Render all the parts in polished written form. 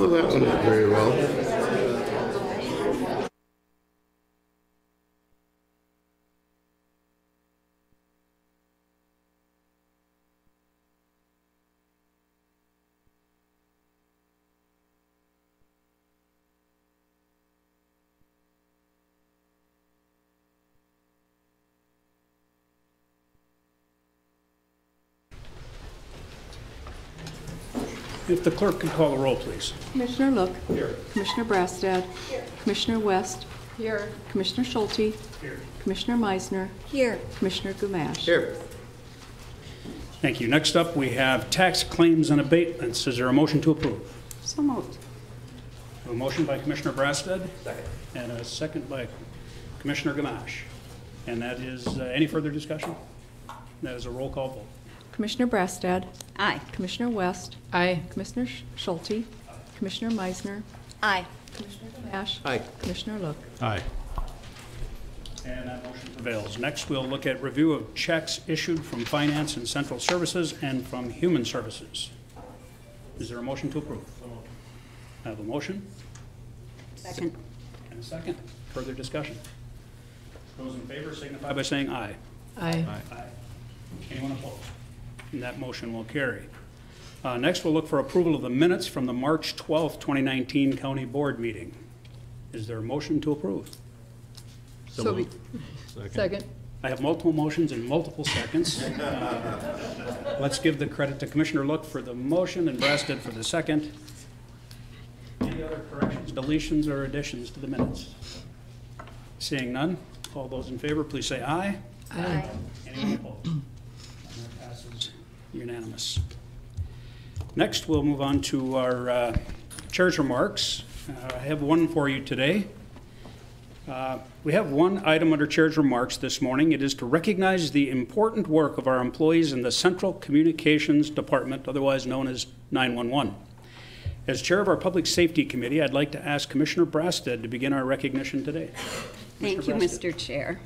Oh, that one went very well. If the clerk could call the roll, please. Commissioner Look. Here. Commissioner Brastad. Here. Commissioner West. Here. Commissioner Schulte. Here. Commissioner Meisner. Here. Commissioner Gumash. Here. Thank you. Next up, we have tax claims and abatements. Is there a motion to approve? So moved. A motion by Commissioner Brastad. Second. And a second by Commissioner Gamache. And that is, any further discussion? That is a roll call vote. Commissioner Brastad. Aye. Commissioner West. Aye. Commissioner Schulte. Commissioner Meisner. Aye. Commissioner Gumash. Aye. Commissioner Look. Aye. And that motion prevails. Next, we'll look at review of checks issued from Finance and Central Services and from Human Services. Is there a motion to approve? I have a motion. Second. And a second. Further discussion? Those in favor signify by saying aye. Aye. Aye. Anyone opposed? And that motion will carry. Next, we'll look for approval of the minutes from the March 12th, 2019 County Board meeting. Is there a motion to approve? Second. I have multiple motions and multiple seconds. Let's give the credit to Commissioner Look for the motion and Brastad for the second. Any other corrections, deletions, or additions to the minutes? Seeing none, all those in favor, please say aye. Aye. Anyone opposed? And that passes unanimous. Next, we'll move on to our chair's remarks. I have one for you today. We have one item under chair's remarks this morning. It is to recognize the important work of our employees in the Central Communications Department, otherwise known as 911. As chair of our Public Safety Committee, I'd like to ask Commissioner Brastad to begin our recognition today. Thank you, Mr. Chair.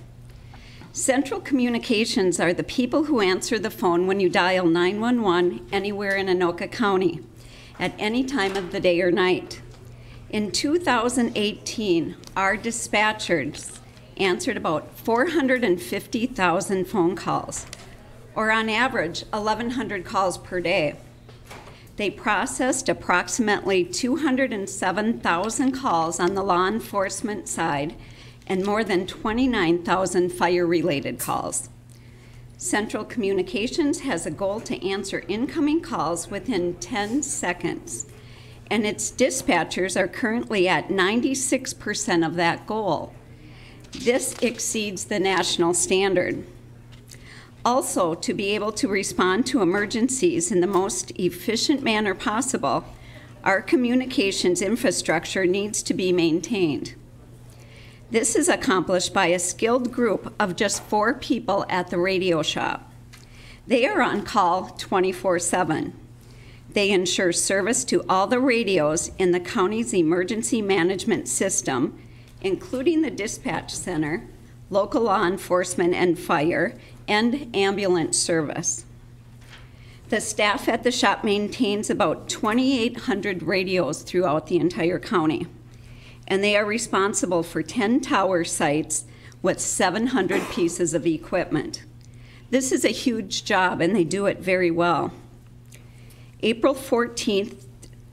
Central Communications are the people who answer the phone when you dial 911 anywhere in Anoka County, at any time of the day or night. In 2018, our dispatchers answered about 450,000 phone calls, or on average, 1,100 calls per day. They processed approximately 207,000 calls on the law enforcement side and more than 29,000 fire-related calls. Central Communications has a goal to answer incoming calls within 10 seconds, and its dispatchers are currently at 96% of that goal. This exceeds the national standard. Also, to be able to respond to emergencies in the most efficient manner possible, our communications infrastructure needs to be maintained. This is accomplished by a skilled group of just 4 people at the radio shop. They are on call 24/7. They ensure service to all the radios in the county's emergency management system, including the dispatch center, local law enforcement and fire, and ambulance service. The staff at the shop maintains about 2,800 radios throughout the entire county, and they are responsible for 10 tower sites with 700 pieces of equipment. This is a huge job, and they do it very well. April 14th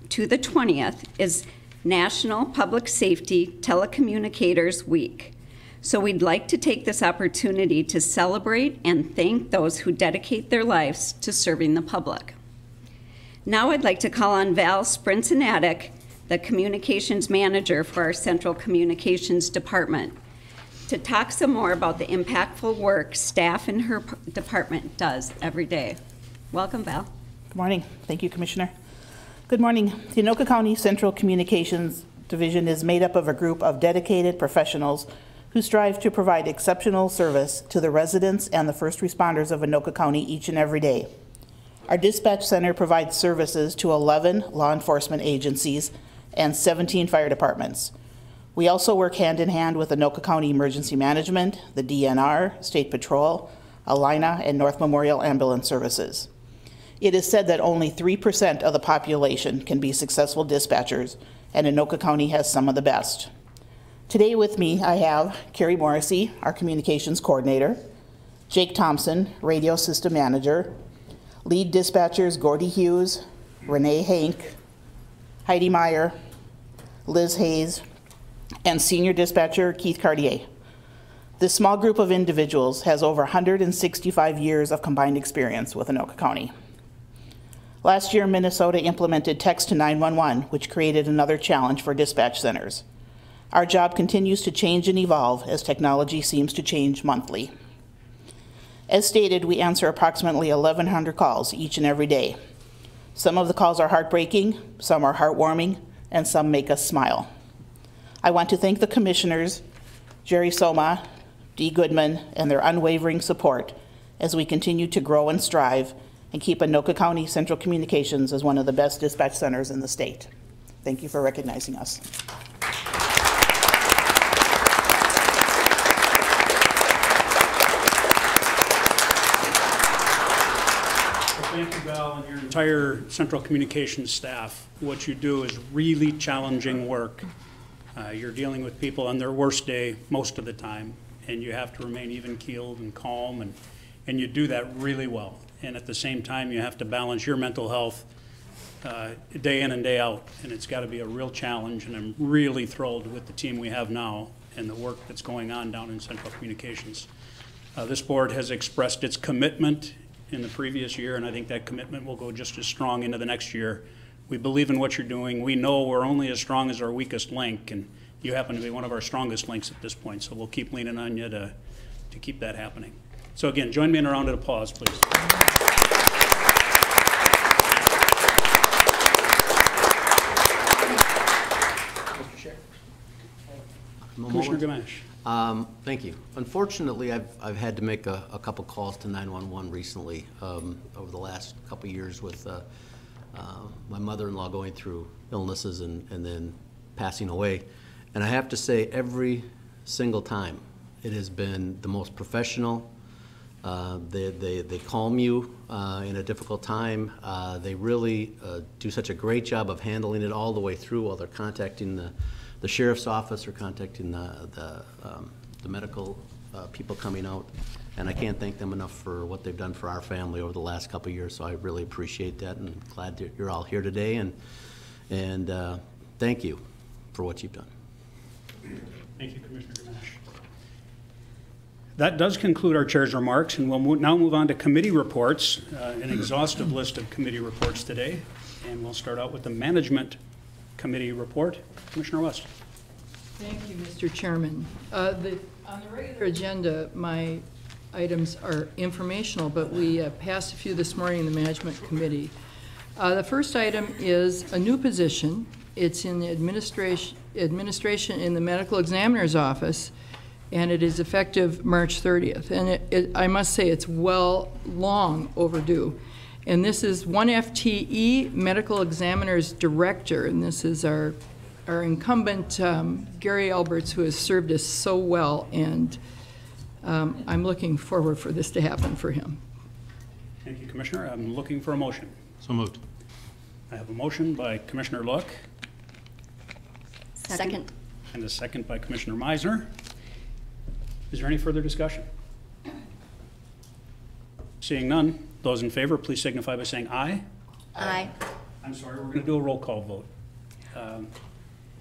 to the 20th is National Public Safety Telecommunicators Week. So we'd like to take this opportunity to celebrate and thank those who dedicate their lives to serving the public. Now I'd like to call on Val Sprincenatic, the Communications Manager for our Central Communications Department, to talk some more about the impactful work staff in her department does every day. Welcome, Val. Good morning. Thank you, Commissioner. Good morning. The Anoka County Central Communications Division is made up of a group of dedicated professionals who strive to provide exceptional service to the residents and the first responders of Anoka County each and every day. Our dispatch center provides services to 11 law enforcement agencies and 17 fire departments. We also work hand in hand with Anoka County Emergency Management, the DNR, State Patrol, Alina, and North Memorial Ambulance Services. It is said that only 3% of the population can be successful dispatchers, and Anoka County has some of the best. Today with me, I have Carrie Morrissey, our communications coordinator, Jake Thompson, radio system manager, lead dispatchers Gordy Hughes, Renee Hank, Heidi Meyer, Liz Hayes, and senior dispatcher Keith Cartier. This small group of individuals has over 165 years of combined experience with Anoka County. Last year, Minnesota implemented Text to 911, which created another challenge for dispatch centers. Our job continues to change and evolve as technology seems to change monthly. As stated, we answer approximately 1,100 calls each and every day. Some of the calls are heartbreaking, some are heartwarming, and some make us smile. I want to thank the commissioners, Jerry Soma, Dee Goodman, and their unwavering support as we continue to grow and strive and keep Anoka County Central Communications as one of the best dispatch centers in the state. Thank you for recognizing us. Thank you, Val, and your entire Central Communications staff. What you do is really challenging work. You're dealing with people on their worst day most of the time, and you have to remain even-keeled and calm, and you do that really well. And at the same time, you have to balance your mental health day in and day out, and it's got to be a real challenge, and I'm really thrilled with the team we have now and the work that's going on down in Central Communications. This board has expressed its commitment in the previous year, and I think that commitment will go just as strong into the next year. We believe in what you're doing. We know we're only as strong as our weakest link, and you happen to be one of our strongest links at this point, so we'll keep leaning on you to keep that happening. So again, join me in a round of applause, please. Commissioner Gamache. Thank you. Unfortunately, I've had to make a couple calls to 911 recently over the last couple years with my mother-in-law going through illnesses and then passing away. And I have to say, every single time, it has been the most professional. They calm you in a difficult time. They really do such a great job of handling it all the way through while they're contacting the sheriff's office or contacting the medical people coming out. And I can't thank them enough for what they've done for our family over the last couple of years, so I really appreciate that and glad that you're all here today, and thank you for what you've done. Thank you, Commissioner Gamache. That does conclude our chair's remarks, and we'll now move on to committee reports, an exhaustive list of committee reports today, and we'll start out with the Management Committee report. Commissioner West. Thank you, Mr. Chairman. On the regular agenda, my items are informational, but we passed a few this morning in the Management Committee. The first item is a new position. It's in the administration in the Medical Examiner's Office, and it is effective March 30th. And I must say it's long overdue. And this is 1 FTE Medical Examiner's Director, and this is our incumbent, Gary Alberts, who has served us so well, and I'm looking forward for this to happen for him. Thank you, Commissioner. I'm looking for a motion. So moved. I have a motion by Commissioner Look. Second. And a second by Commissioner Meisner. Is there any further discussion? Seeing none, those in favor, please signify by saying aye. Aye. I'm sorry, we're going to do a roll call vote.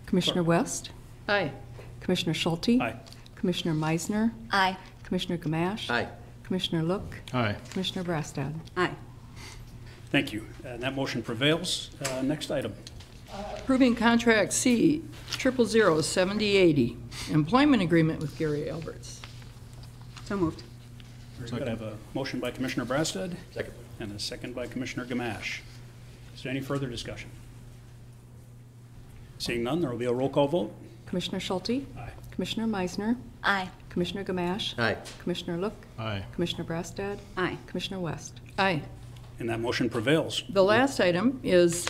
Commissioner West, Aye. Commissioner Schulte, Aye. Commissioner Meisner, Aye. Commissioner Gamache, Aye. Commissioner Look, Aye. Commissioner Brastad. Aye. Thank you. And that motion prevails. Next item. Approving Contract C 0007080, employment agreement with Gary Alberts. So moved. Very good. I have a motion by Commissioner Brastad. Second. And a second by Commissioner Gamache. Is there any further discussion? Seeing none, there will be a roll call vote. Commissioner Schulte, Aye. Commissioner Meisner, Aye. Commissioner Gamache, Aye. Commissioner Look, Aye. Commissioner Brastad, Aye. Commissioner West. Aye. And that motion prevails. The last item is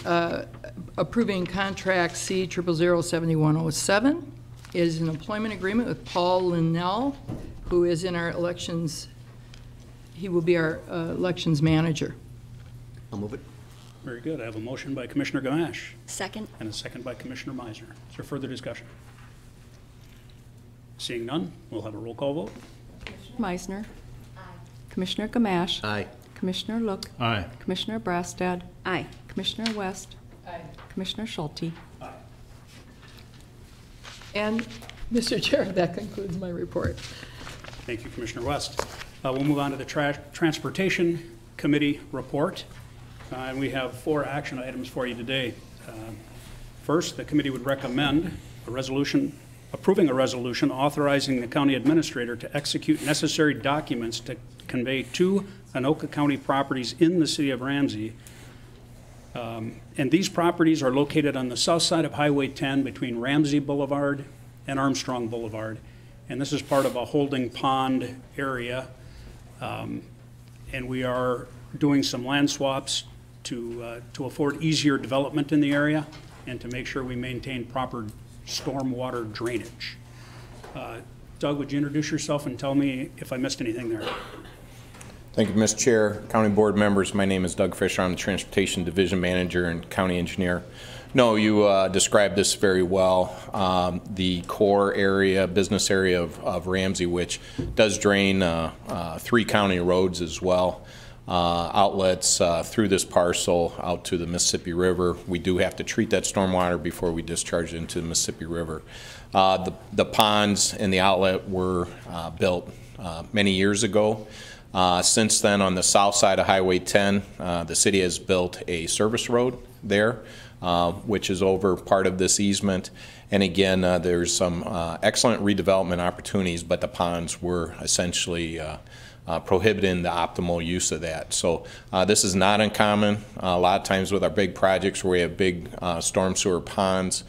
approving Contract C 0007107. It is an employment agreement with Paul Linnell, who is in our elections. He will be our elections manager. I'll move it. Very good. I have a motion by Commissioner Gamache Second. and a second by Commissioner Meisner. Is there further discussion? Seeing none, we'll have a roll call vote. Meisner. Commissioner Gamache. Aye. Commissioner Look. Aye. Commissioner Brassad. Aye. Commissioner West. Commissioner Schulte. And, Mr. Chair, that concludes my report. Thank you, Commissioner West. We'll move on to the Transportation Committee report. And we have 4 action items for you today. First, the committee would recommend a resolution, approving a resolution authorizing the county administrator to execute necessary documents to convey 2 Anoka County properties in the city of Ramsey. And these properties are located on the south side of Highway 10 between Ramsey Boulevard and Armstrong Boulevard. And this is part of a holding pond area. And we are doing some land swaps to afford easier development in the area and to make sure we maintain proper stormwater drainage. Doug, would you introduce yourself and tell me if I missed anything there? Thank you, Mr. Chair, County Board members. My name is Doug Fisher. I'm the Transportation Division Manager and County Engineer. No, you described this very well. The core area, business area of Ramsey, which does drain 3 county roads as well, outlets through this parcel out to the Mississippi River. We do have to treat that stormwater before we discharge it into the Mississippi River. The ponds and the outlet were built many years ago. Since then, on the south side of Highway 10, the city has built a service road there, which is over part of this easement. And again, there's some excellent redevelopment opportunities, but the ponds were essentially prohibiting the optimal use of that. So this is not uncommon. A lot of times with our big projects where we have big storm sewer ponds,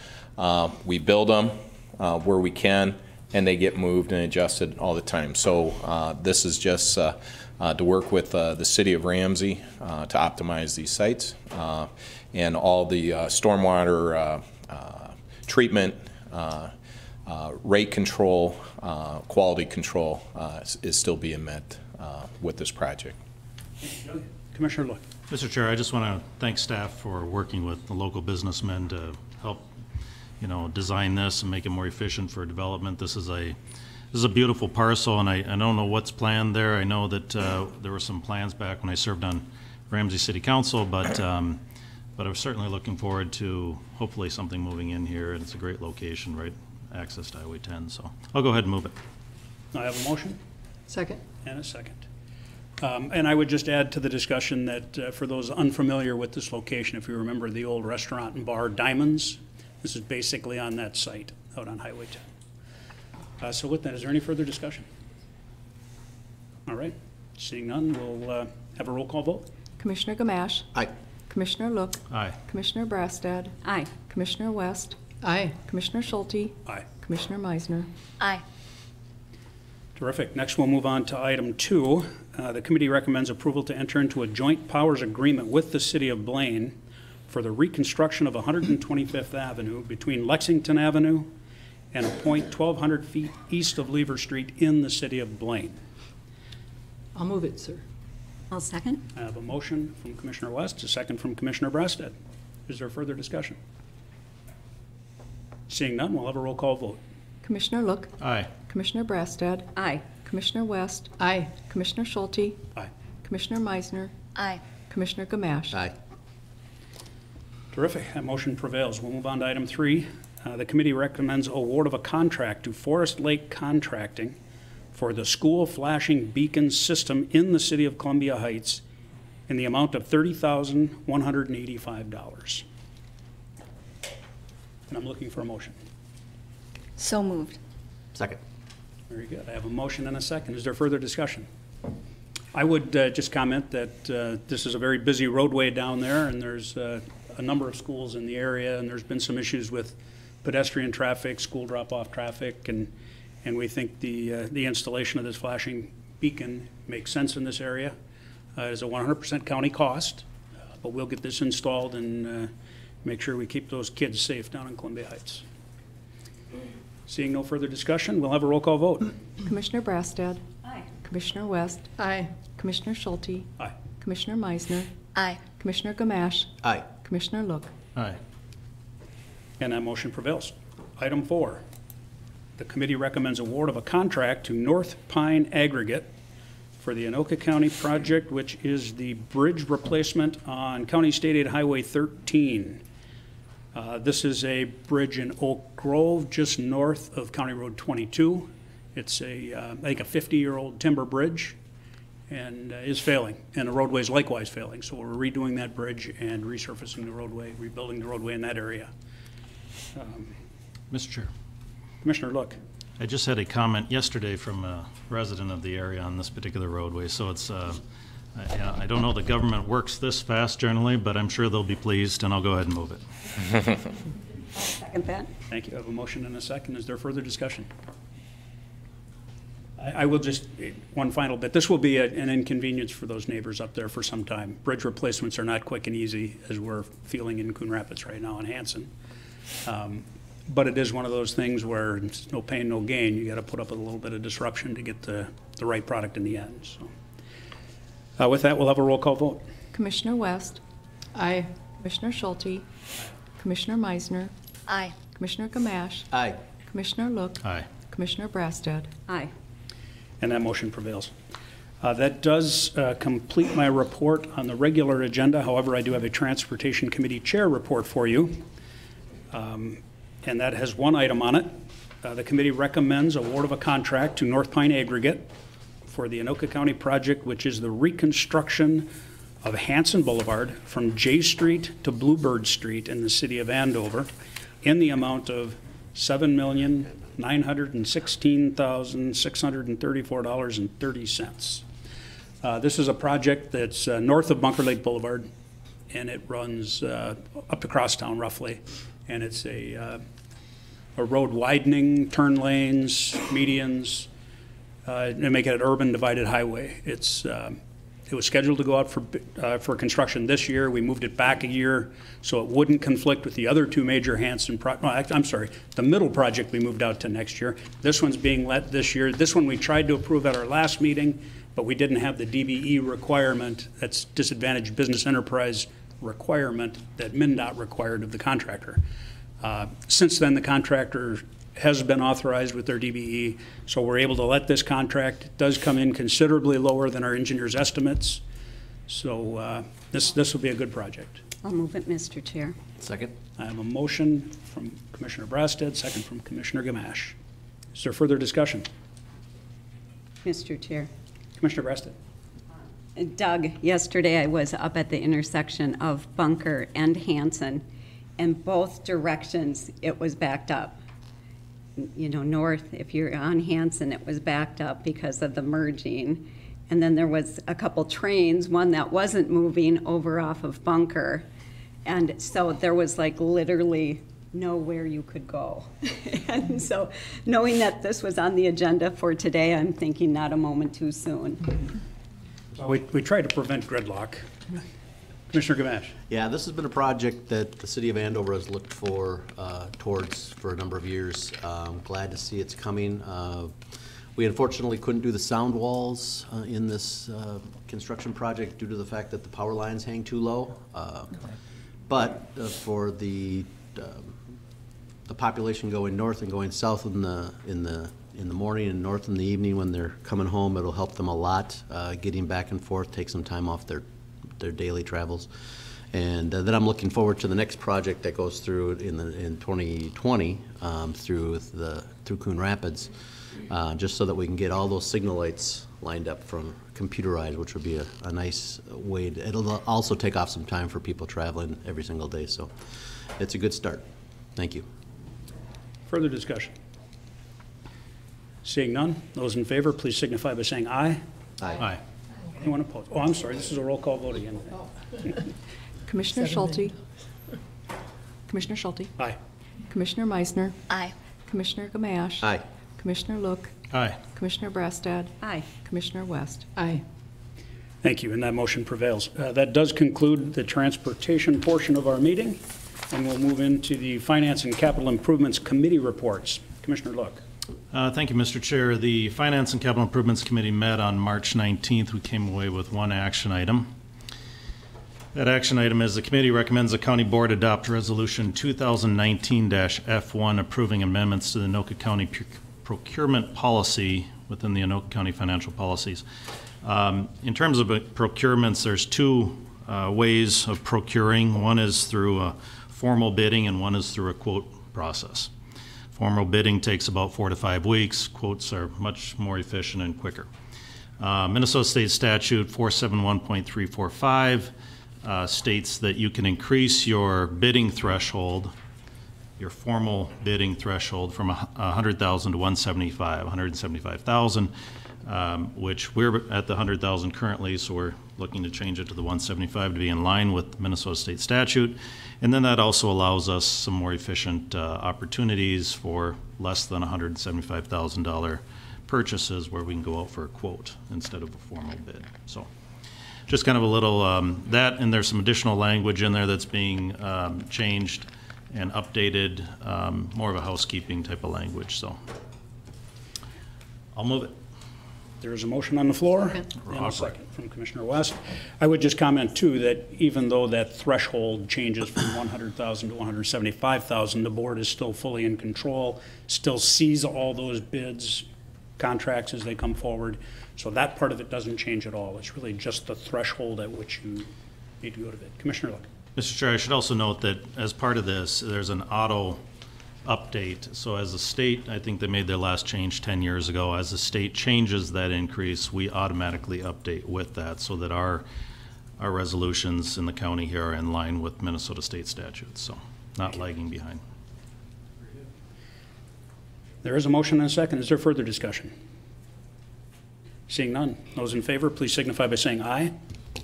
we build them where we can, and they get moved and adjusted all the time. So this is just to work with the city of Ramsey to optimize these sites. And all the stormwater treatment, rate control, quality control is still being met with this project. Commissioner Look. Mr. Chair, I just want to thank staff for working with the local businessmen to help, design this and make it more efficient for development. This is a beautiful parcel, and I don't know what's planned there. I know that there were some plans back when I served on Ramsey City Council, but I'm certainly looking forward to hopefully something moving in here, and it's a great location, right, access to Highway 10, so I'll go ahead and move it. I have a motion Second. and a second. And I would just add to the discussion that for those unfamiliar with this location, if you remember the old restaurant and bar Diamonds, this is basically on that site out on Highway 10. So with that, is there any further discussion? All right, seeing none, we'll have a roll call vote. Commissioner Gamache. Aye. Commissioner Look. Aye. Commissioner Brassad. Aye. Commissioner West. Aye. Commissioner Schulte. Aye. Commissioner Meisner. Aye. Terrific. Next, we'll move on to item 2. The committee recommends approval to enter into a joint powers agreement with the city of Blaine for the reconstruction of 125th Avenue between Lexington Avenue and a point 1,200 feet east of Lever Street in the city of Blaine. I'll move it, sir. I'll second. I have a motion from Commissioner West, a second from Commissioner Brassad. Is there further discussion? Seeing none, we'll have a roll call vote. Commissioner Look. Aye. Commissioner Brassad. Aye. Commissioner West. Aye. Commissioner Schulte. Aye. Commissioner Meisner. Aye. Commissioner Gamache. Aye. Terrific. That motion prevails. We'll move on to item 3. The committee recommends award of a contract to Forest Lake Contracting for the school flashing beacon system in the city of Columbia Heights in the amount of $30,185. And I'm looking for a motion. So moved. Second. Very good. I have a motion and a second. Is there further discussion? I would just comment that this is a very busy roadway down there, and there's a number of schools in the area, and there's been some issues with pedestrian traffic, school drop-off traffic, and we think the installation of this flashing beacon makes sense in this area. It is a 100% county cost, but we'll get this installed and make sure we keep those kids safe down in Columbia Heights. Seeing no further discussion, we'll have a roll call vote. Commissioner Brassad. Aye. Commissioner West. Aye. Commissioner Schulte. Aye. Commissioner Meisner. Aye. Commissioner Gamache. Aye. Commissioner Look. Aye. And that motion prevails. Item 4, the committee recommends award of a contract to North Pine Aggregate for the Anoka County project, which is the bridge replacement on County State Aid Highway 13. This is a bridge in Oak Grove, just north of County Road 22. It's I think a 50-year-old timber bridge, and is failing, and the roadway is likewise failing. So we're redoing that bridge and resurfacing the roadway, rebuilding the roadway in that area. Mr. Chair, Commissioner Look. I just had a comment yesterday from a resident of the area on this particular roadway, so it's, I don't know the government works this fast generally, but I'm sure they'll be pleased, and I'll go ahead and move it. Second that. Thank you. I have a motion and a second. Is there further discussion? I will just, one final bit. This will be an inconvenience for those neighbors up there for some time. Bridge replacements are not quick and easy, as we're feeling in Coon Rapids right now in Hanson. But it is one of those things where it's no pain, no gain. You got to put up with a little bit of disruption to get the right product in the end. So, with that, we'll have a roll call vote. Commissioner West. Aye. Commissioner Schulte. Commissioner Meisner. Aye. Commissioner Gamache. Aye. Commissioner Look. Aye. Commissioner Brasted. Aye. And that motion prevails. That does complete my report on the regular agenda. However, I do have a Transportation Committee Chair report for you. And that has one item on it. The committee recommends award of a contract to North Pine Aggregate for the Anoka County project, which is the reconstruction of Hanson Boulevard from J Street to Bluebird Street in the city of Andover in the amount of $7,916,634.30. This is a project that's north of Bunker Lake Boulevard, and it runs up to Crosstown roughly. And it's a road widening, turn lanes, medians, and make it an urban divided highway. It was scheduled to go out for construction this year. We moved it back a year so it wouldn't conflict with the other two major Hanson the middle project we moved out to next year. This one's being let this year. This one we tried to approve at our last meeting, but we didn't have the DBE requirement, that's disadvantaged business enterprise requirement that MnDOT required of the contractor. Since then, the contractor has been authorized with their DBE, so we're able to let this contract. It does come in considerably lower than our engineer's estimates, so this will be a good project. I'll move it, Mr. Chair. Second? I have a motion from Commissioner Brasted, second from Commissioner Gamache. Is there further discussion? Mr. Chair. Commissioner Brasted. Doug, yesterday I was up at the intersection of Bunker and Hanson, and both directions it was backed up. You know, north, if you're on Hanson, it was backed up because of the merging. And then there was a couple trains, one that wasn't moving over off of Bunker. And so there was like literally nowhere you could go. And so knowing that this was on the agenda for today, I'm thinking not a moment too soon. We try to prevent gridlock. Commissioner Gamache. Yeah, this has been a project that the city of Andover has looked towards for a number of years. I'm glad to see it's coming. We unfortunately couldn't do the sound walls in this construction project due to the fact that the power lines hang too low. But for the population going north and going south in the morning and north in the evening when they're coming home, it'll help them a lot. Getting back and forth, take some time off their daily travels. And then I'm looking forward to the next project that goes through in 2020 through Coon Rapids, just so that we can get all those signal lights lined up from computerized, which would be a nice way. It'll also take off some time for people traveling every single day. So it's a good start. Thank you. Further discussion? Seeing none, those in favor, please signify by saying aye. Aye. Aye. Anyone opposed? Oh, I'm sorry, this is a roll call vote again. Commissioner Schulte. Commissioner Schulte. Aye. Commissioner Meisner. Aye. Commissioner Gamache. Aye. Commissioner Look. Aye. Commissioner Brasted. Aye. Commissioner West. Aye. Thank you, and that motion prevails. That does conclude the transportation portion of our meeting, and we'll move into the Finance and Capital Improvements Committee reports. Commissioner Look. Thank you, Mr. Chair. The Finance and Capital Improvements Committee met on March 19th. We came away with one action item. That action item is the committee recommends the county board adopt resolution 2019-F1 approving amendments to the Anoka County procurement policy within the Anoka County financial policies. In terms of procurements, there's two ways of procuring. One is through a formal bidding and one is through a quote process. Formal bidding takes about 4 to 5 weeks. Quotes are much more efficient and quicker. Minnesota State Statute 471.345 states that you can increase your bidding threshold, your formal bidding threshold, from 100,000 to 175,000, which we're at the 100,000 currently, so we're looking to change it to the 175 to be in line with Minnesota State Statute. And then that also allows us some more efficient opportunities for less than $175,000 purchases where we can go out for a quote instead of a formal bid. So just kind of a little that, and there's some additional language in there that's being changed and updated, more of a housekeeping type of language. So I'll move it. There is a motion on the floor and a second from Commissioner West. I would just comment too that even though that threshold changes from 100,000 to 175,000, the board is still fully in control, still sees all those bids, contracts as they come forward. So that part of it doesn't change at all. It's really just the threshold at which you need to go to bid. Commissioner Look. Mr. Chair, I should also note that as part of this, there's an auto update. So as the state, I think they made their last change 10 years ago, as the state changes that increase, we automatically update with that so that our resolutions in the county here are in line with Minnesota state statutes, so not lagging behind. There is a motion and a second. Is there further discussion? Seeing none. Those in favor, please signify by saying aye.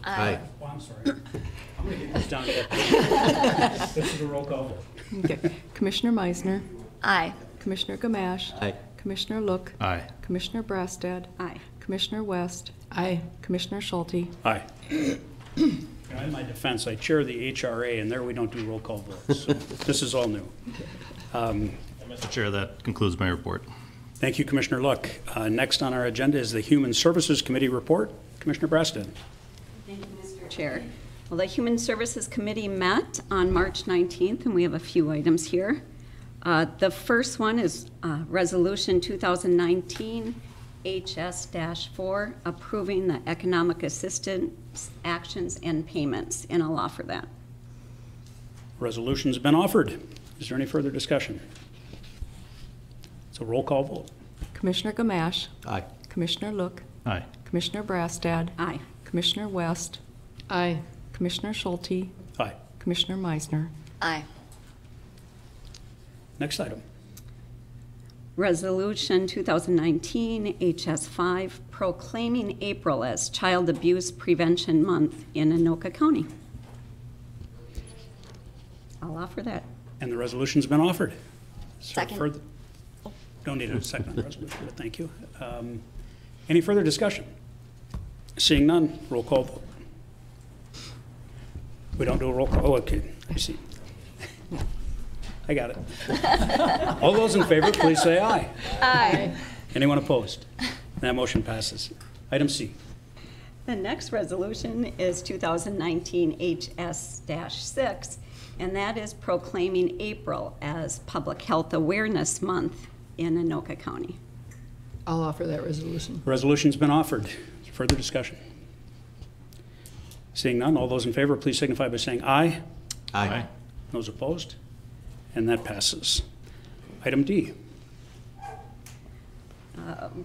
Aye. Oh, I'm sorry. I'm going to get this down here. This is a roll call vote. Okay. Commissioner Meisner, Aye. Commissioner Gamache, Aye. Commissioner Look, Aye. Commissioner Brastad, Aye. Commissioner West, Aye. Commissioner Schulte. Aye. In my defense, I chair the HRA, and there we don't do roll call votes. So this is all new. Mr. Chair, that concludes my report. Thank you, Commissioner Look. Next on our agenda is the Human Services Committee report. Commissioner Brastad. Thank you, Mr. Chair. Well, the Human Services Committee met on March 19th, and we have a few items here. The first one is Resolution 2019 HS-4, approving the economic assistance actions and payments, and I'll offer that. Resolution's been offered. Is there any further discussion? It's a roll call vote. Commissioner Gamache, Aye. Commissioner Look, Aye. Commissioner Brastad, Aye. Commissioner West, Aye. Commissioner Schulte, Aye. Commissioner Meisner. Aye. Next item. Resolution 2019 HS-5, proclaiming April as Child Abuse Prevention Month in Anoka County. I'll offer that. And the resolution's been offered. Is there Second. further- Don't need a second on the resolution, but thank you. Any further discussion? Seeing none, roll call vote. We don't do a roll call? Oh, okay, I see. I got it. All those in favor, please say aye. Aye. Anyone opposed? That motion passes. Item C. The next resolution is 2019 HS-6, and that is proclaiming April as Public Health Awareness Month in Anoka County. I'll offer that resolution. Resolution's been offered. Further discussion? Seeing none, all those in favor, please signify by saying aye. Aye. Those opposed? And that passes. Item D.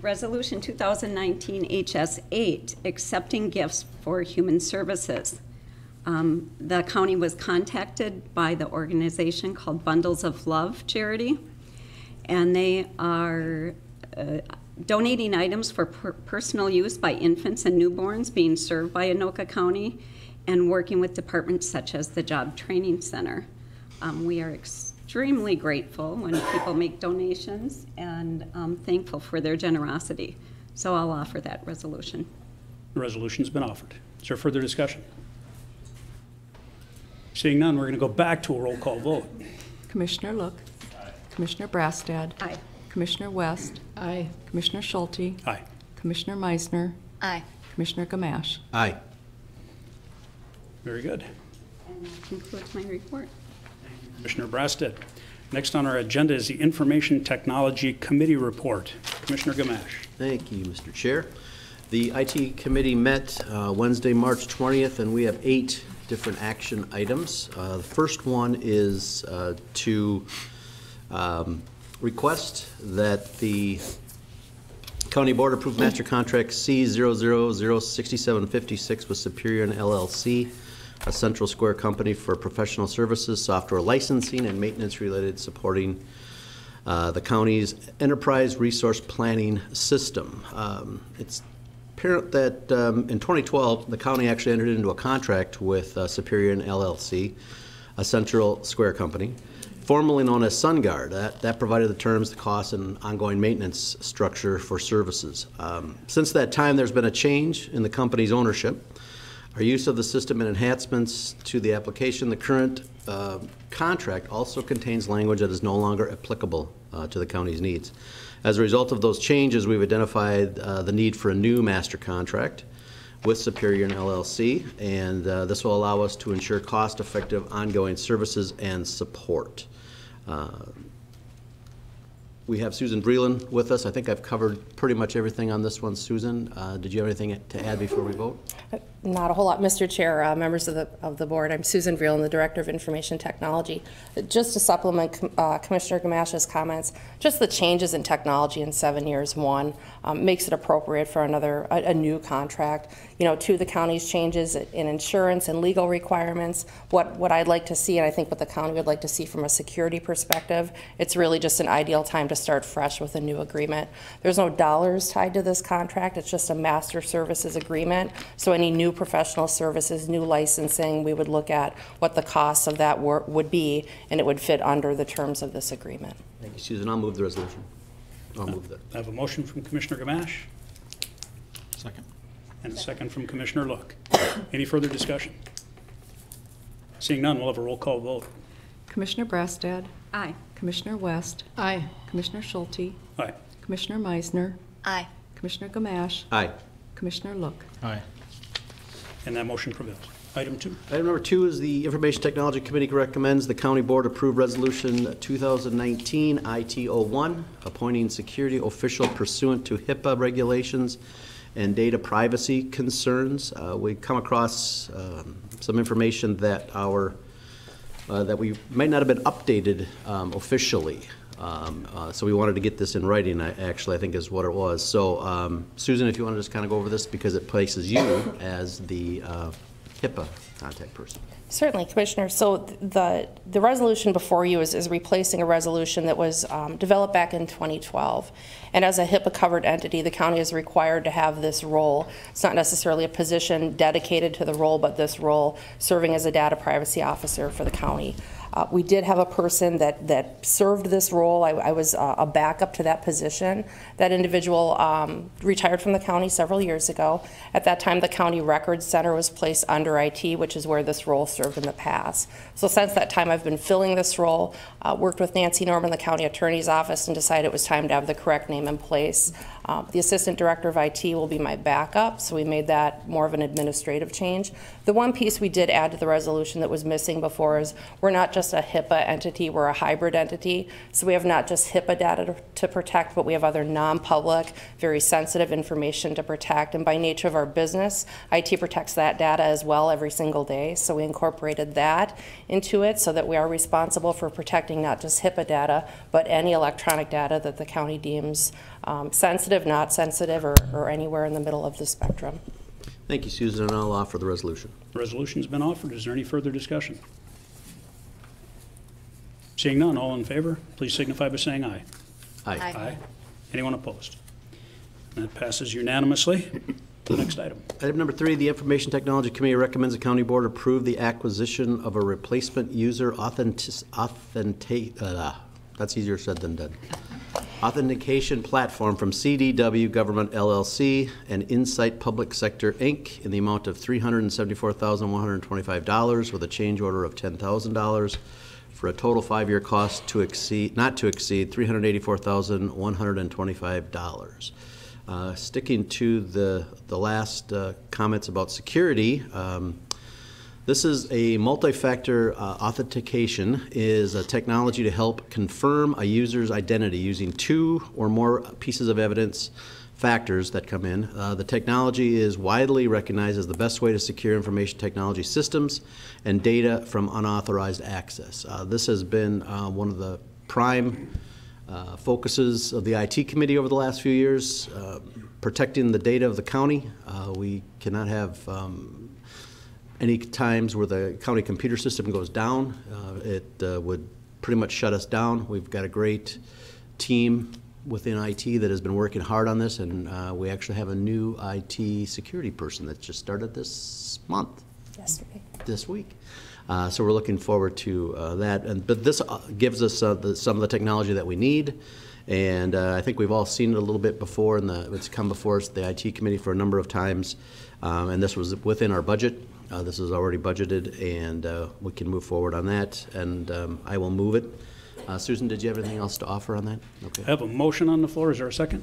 Resolution 2019 HS-8, accepting gifts for human services. The county was contacted by the organization called Bundles of Love Charity, and they are donating items for personal use by infants and newborns being served by Anoka County and working with departments such as the Job Training Center. We are extremely grateful when people make donations and thankful for their generosity. So I'll offer that resolution. The resolution's been offered. Is there further discussion? Seeing none, we're going to go back to a roll call vote. Commissioner Look, Commissioner Brastad, Aye. Commissioner West, Aye. Commissioner Schulte, Aye. Commissioner Meisner, Aye. Commissioner Gamache. Aye. Very good. And that concludes my report. Commissioner Brasted. Next on our agenda is the Information Technology Committee report. Commissioner Gamache. Thank you, Mr. Chair. The IT committee met Wednesday, March 20th, and we have 8 different action items. The first one is to request that the County Board approve master contract C0006756 with Superior and LLC, a Central Square company for professional services, software licensing, and maintenance related supporting the county's enterprise resource planning system. It's apparent that in 2012, the county actually entered into a contract with Superior and LLC, a Central Square company, formerly known as SunGuard. That provided the terms, the costs, and ongoing maintenance structure for services. Since that time, there's been a change in the company's ownership. Our use of the system and enhancements to the application, the current contract also contains language that is no longer applicable to the county's needs. As a result of those changes, we've identified the need for a new master contract with Superior and LLC, and this will allow us to ensure cost-effective ongoing services and support. We have Susan Breland with us. I think I've covered pretty much everything on this one. Susan, did you have anything to add before we vote? Not a whole lot, Mr. Chair, members of the board. I'm Susan Vreeland, the Director of Information Technology. Just to supplement Commissioner Gamache's comments, just the changes in technology in 7 years, makes it appropriate for a new contract. You know, to the county's changes in insurance and legal requirements, what I'd like to see, and I think what the county would like to see from a security perspective, it's really just an ideal time to start fresh with a new agreement. There's no dollars tied to this contract. It's just a master services agreement. So any new professional services, new licensing, we would look at what the costs of that work would be, and it would fit under the terms of this agreement. Thank you, Susan. I'll move the resolution. I'll move that. I have a motion from Commissioner Gamache Second. and a second from Commissioner Look. Any further discussion? Seeing none, we'll have a roll call vote. Commissioner Brastad, Aye. Commissioner West, Aye. Commissioner Schulte, Aye. Commissioner Meisner, Aye. Commissioner Gamache, Aye. Commissioner Look. Aye. And that motion prevails. Item 2. Item number 2 is the Information Technology Committee recommends the County Board approve Resolution 2019 IT01, appointing security official pursuant to HIPAA regulations and data privacy concerns. We come across some information that that we might not have been updated officially. So we wanted to get this in writing, actually, I think is what it was. So Susan, if you want to just kind of go over this, because it places you as the HIPAA contact person. Certainly, Commissioner. So the resolution before you is replacing a resolution that was developed back in 2012. And as a HIPAA-covered entity, the county is required to have this role. It's not necessarily a position dedicated to the role, but this role serving as a data privacy officer for the county. We did have a person that served this role. I was a backup to that position. That individual retired from the county several years ago. At that time, the County Records Center was placed under IT, which is where this role served in the past. So since that time, I've been filling this role, worked with Nancy Norman, the County Attorney's Office, and decided it was time to have the correct name in place. The Assistant Director of IT will be my backup, so we made that more of an administrative change. The one piece we did add to the resolution that was missing before is we're not just a HIPAA entity, we're a hybrid entity. So we have not just HIPAA data to protect, but we have other non-public, very sensitive information to protect. And by nature of our business, IT protects that data as well every single day. So we incorporated that into it so that we are responsible for protecting not just HIPAA data, but any electronic data that the county deems sensitive, not sensitive, or anywhere in the middle of the spectrum. Thank you, Susan, and I'll offer the resolution. The resolution's been offered. Is there any further discussion? Seeing none, all in favor, please signify by saying aye. Aye. Aye. Anyone opposed? That passes unanimously. Next item. Item number 3, the Information Technology Committee recommends the County Board approve the acquisition of a replacement user that's easier said than done. Authentication platform from CDW Government LLC and Insight Public Sector Inc. in the amount of $374,125 with a change order of $10,000 for a total 5-year cost not to exceed $384,125. Sticking to the last comments about security, This is a multi-factor authentication, is a technology to help confirm a user's identity using 2 or more pieces of evidence factors that come in. The technology is widely recognized as the best way to secure information technology systems and data from unauthorized access. This has been one of the prime focuses of the IT committee over the last few years, protecting the data of the county. We cannot have any times where the county computer system goes down. It would pretty much shut us down. We've got a great team within IT that has been working hard on this, and we actually have a new IT security person that just started this month. Yesterday. This week. So we're looking forward to that. But this gives us some of the technology that we need. And I think we've all seen it a little bit before, and it's come before us, the IT committee, for a number of times. And this was within our budget. This is already budgeted, and we can move forward on that. And I will move it. Susan, did you have anything else to offer on that? Okay. I have a motion on the floor. Is there a second?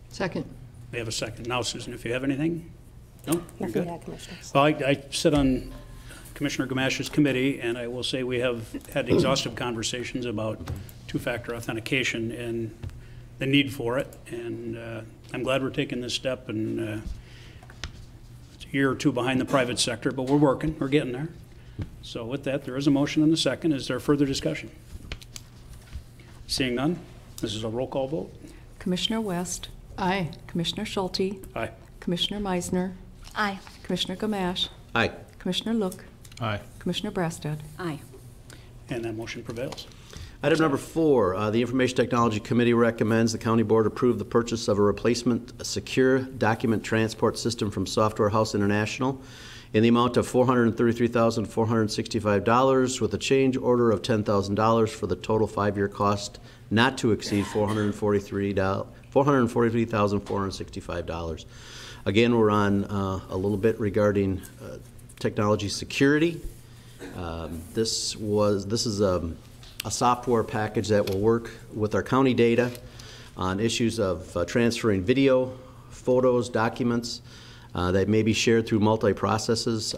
Second. We have a second. Now, Susan, if you have anything? No? You're Nothing good? to add, Commissioners. Well, I sit on Commissioner Gamash's committee, and I will say we have had exhaustive conversations about 2-factor authentication and the need for it. And I'm glad we're taking this step, and it's a year or two behind the private sector, but we're working. We're getting there. So with that, there is a motion and a second. Is there further discussion? Seeing none, this is a roll call vote. Commissioner West, Aye. Commissioner Schulte, Aye. Commissioner Meisner, Aye. Commissioner Gamache, Aye. Commissioner Look, Aye. Commissioner Brassad. Aye. And that motion prevails. Item number 4, the Information Technology Committee recommends the County Board approve the purchase of a replacement secure document transport system from Software House International in the amount of $433,465 with a change order of $10,000 for the total 5-year cost not to exceed $443,465. Again, we're on a little bit regarding technology security. This is a software package that will work with our county data on issues of transferring video, photos, documents that may be shared through multi-processes,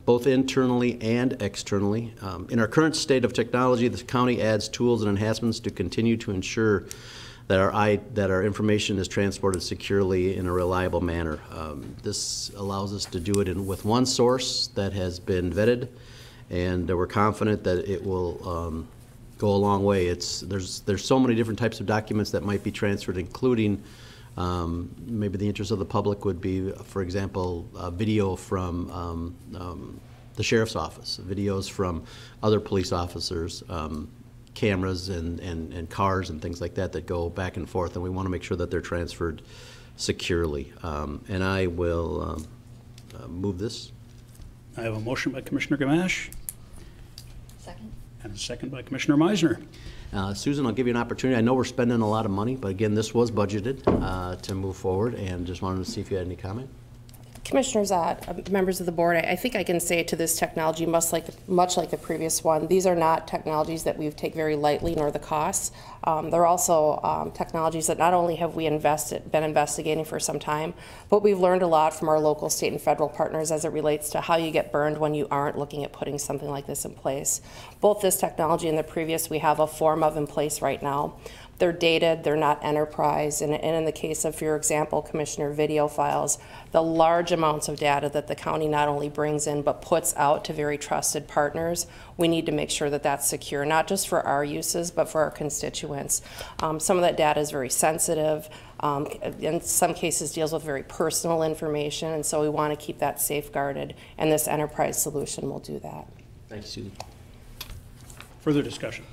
both internally and externally. In our current state of technology, the county adds tools and enhancements to continue to ensure that our information is transported securely in a reliable manner. This allows us to do it with one source that has been vetted, and we're confident that it will go a long way. There's so many different types of documents that might be transferred, including maybe the interest of the public would be, for example, video from the sheriff's office, videos from other police officers, cameras and cars and things like that that go back and forth, and we want to make sure that they're transferred securely. And I will move this. I have a motion by Commissioner Gamache Second. and a second by Commissioner Meisner. Susan, I'll give you an opportunity. I know we're spending a lot of money, but again, this was budgeted to move forward, and just wanted to see if you had any comment. Commissioners, members of the board, I think I can say to this technology, much like the previous one, these are not technologies that we take very lightly, nor the costs. They're also technologies that not only have we been investigating for some time, but we've learned a lot from our local, state, and federal partners as it relates to how you get burned when you aren't looking at putting something like this in place. Both this technology and the previous we have a form of in place right now. They're dated, they're not enterprise, and in the case of, for your example, Commissioner, video files, the large amounts of data that the county not only brings in but puts out to very trusted partners, we need to make sure that that's secure, not just for our uses, but for our constituents. Some of that data is very sensitive, in some cases deals with very personal information, and so we want to keep that safeguarded, and this enterprise solution will do that. Thank you, Susan. Further discussion?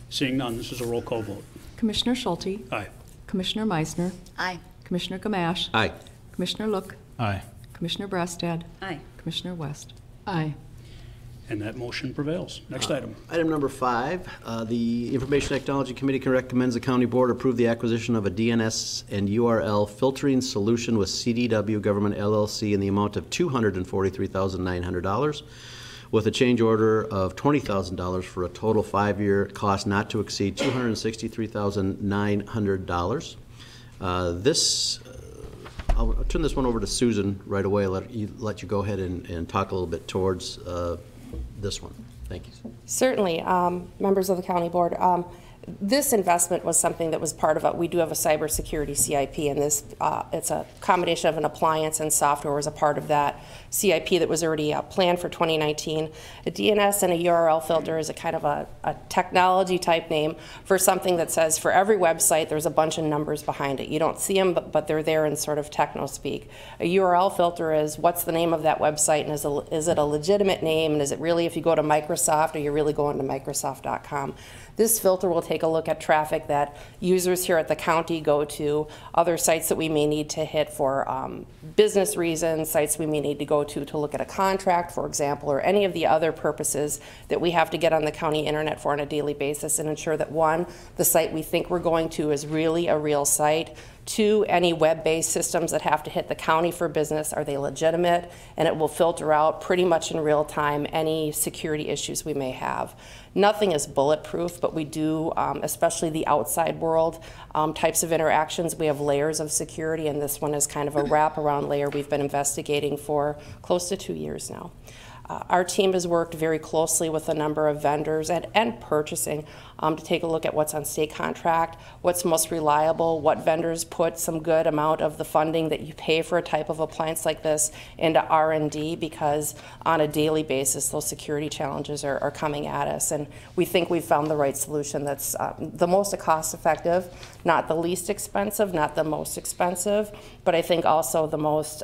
Seeing none, this is a roll call vote. Commissioner Schulte, Aye. Commissioner Meisner, Aye. Commissioner Gamache, Aye. Commissioner Look, Aye. Commissioner Brassad, Aye. Commissioner West. Aye. And that motion prevails. Next item. Item number 5, the Information Technology Committee recommends the County Board approve the acquisition of a DNS and URL filtering solution with CDW Government LLC in the amount of $243,900 with a change order of $20,000 for a total 5-year cost not to exceed $263,900. This I'll turn this one over to Susan right away, let you go ahead and talk a little bit towards this one. Thank you. Certainly, members of the county board. This investment was something that was part of it. We do have a cybersecurity CIP, and this it's a combination of an appliance and software was a part of that CIP that was already planned for 2019. A DNS and a URL filter is a kind of a technology type name for something that says for every website there's a bunch of numbers behind it. You don't see them, but they're there in sort of techno speak. A URL filter is what's the name of that website, and is it a legitimate name, and is it really, if you go to Microsoft, are you really going to Microsoft.com? This filter will take a look at traffic that users here at the county go to, other sites that we may need to hit for business reasons, sites we may need to go to look at a contract, for example, or any of the other purposes that we have to get on the county internet for on a daily basis and ensure that, one, the site we think we're going to is really a real site. Two, any web-based systems that have to hit the county for business, are they legitimate? And it will filter out pretty much in real time any security issues we may have. Nothing is bulletproof, but we do, especially the outside world types of interactions, we have layers of security, and this one is kind of a wraparound layer we've been investigating for close to 2 years now. Our team has worked very closely with a number of vendors and purchasing to take a look at what's on state contract, what's most reliable, what vendors put some good amount of the funding that you pay for a type of appliance like this into R&D, because on a daily basis those security challenges are coming at us, and we think we've found the right solution that's the most cost effective, not the least expensive, not the most expensive, but I think also the most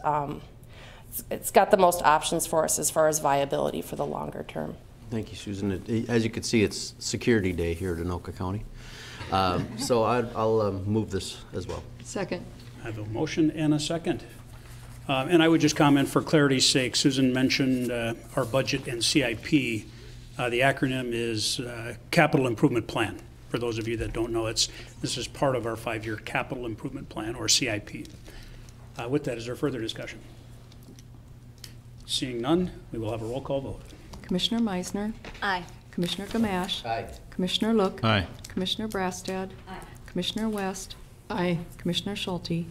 it's got the most options for us as far as viability for the longer term. Thank you, Susan. As you can see, it's Security Day here at Anoka County. So I'll move this as well. Second. I have a motion and a second. And I would just comment for clarity's sake, Susan mentioned our budget and CIP. The acronym is Capital Improvement Plan. For those of you that don't know, this is part of our 5-year Capital Improvement Plan, or CIP. With that, is there further discussion? Seeing none, we will have a roll call vote. Commissioner Meisner. Aye. Commissioner Gamache. Aye. Commissioner Look. Aye. Commissioner Brastad. Aye. Commissioner West. Aye. Commissioner Schulte.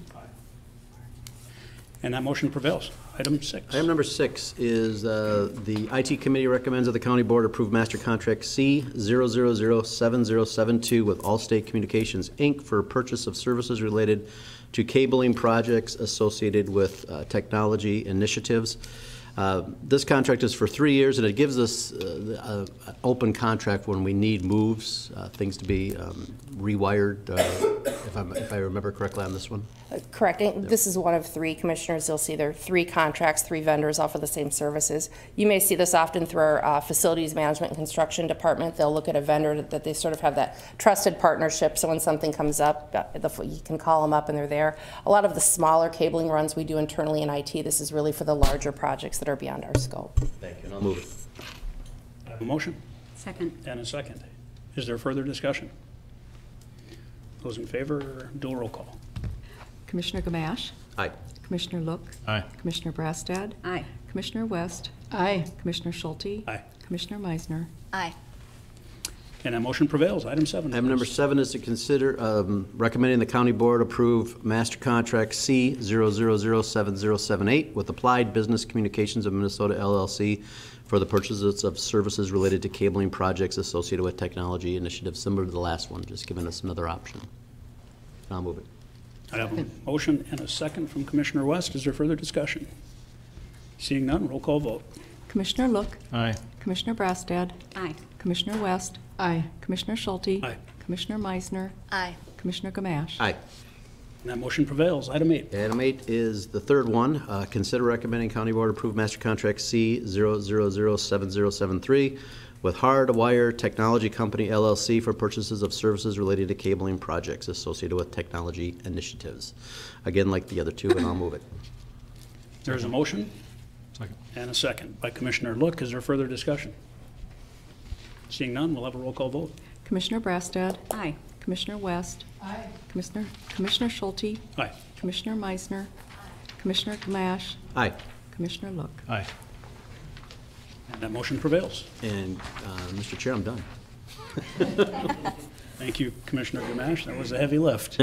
And that motion prevails. Item 6. Item number 6 is the IT Committee recommends that the County Board approve Master Contract C0007072 with Allstate Communications, Inc. for purchase of services related to cabling projects associated with technology initiatives. This contract is for 3 years, and it gives us an open contract when we need moves, things to be rewired, if I remember correctly on this one. Correct. This is one of 3 commissioners. You'll see there are 3 contracts, 3 vendors offer the same services. You may see this often through our facilities management and construction department. They'll look at a vendor that they sort of have that trusted partnership, so when something comes up, you can call them up and they're there. A lot of the smaller cabling runs we do internally in IT, this is really for the larger projects that are beyond our scope. Thank you, and I'll move it. I have a motion Second. and a second. Is there further discussion? Those in favor, dual roll call. Commissioner Gamache. Aye. Commissioner Look. Aye. Commissioner Brastad. Aye. Commissioner West. Aye. Commissioner Schulte. Aye. Commissioner Meisner. Aye. And that motion prevails. Item 7. Item number 7 is to consider recommending the County Board approve Master Contract C0007078 with Applied Business Communications of Minnesota, LLC, for the purchases of services related to cabling projects associated with technology initiatives, similar to the last one, just giving us another option. I'll move it. I have a motion and a second from Commissioner West. Is there further discussion? Seeing none, roll call vote. Commissioner Look. Aye. Commissioner Brastad. Aye. Commissioner West. Aye. Commissioner Schulte. Aye. Commissioner Meisner. Aye. Commissioner Gamache. Aye. And that motion prevails. Item 8. Item 8 is the third one. Consider recommending County Board approve Master Contract C0007073 with Hardwire Technology Company, LLC, for purchases of services related to cabling projects associated with technology initiatives. Again, like the other 2, and I'll move it. There's a motion Second. and a second by Commissioner Look. Is there further discussion? Seeing none, we'll have a roll call vote. Commissioner Brastad. Aye. Commissioner West. Aye. Commissioner Schulte. Aye. Commissioner Meisner. Commissioner Gamache. Aye. Commissioner Look. Aye. And that motion prevails. And, Mr. Chair, I'm done. Thank you, Commissioner Gamache. That was a heavy lift.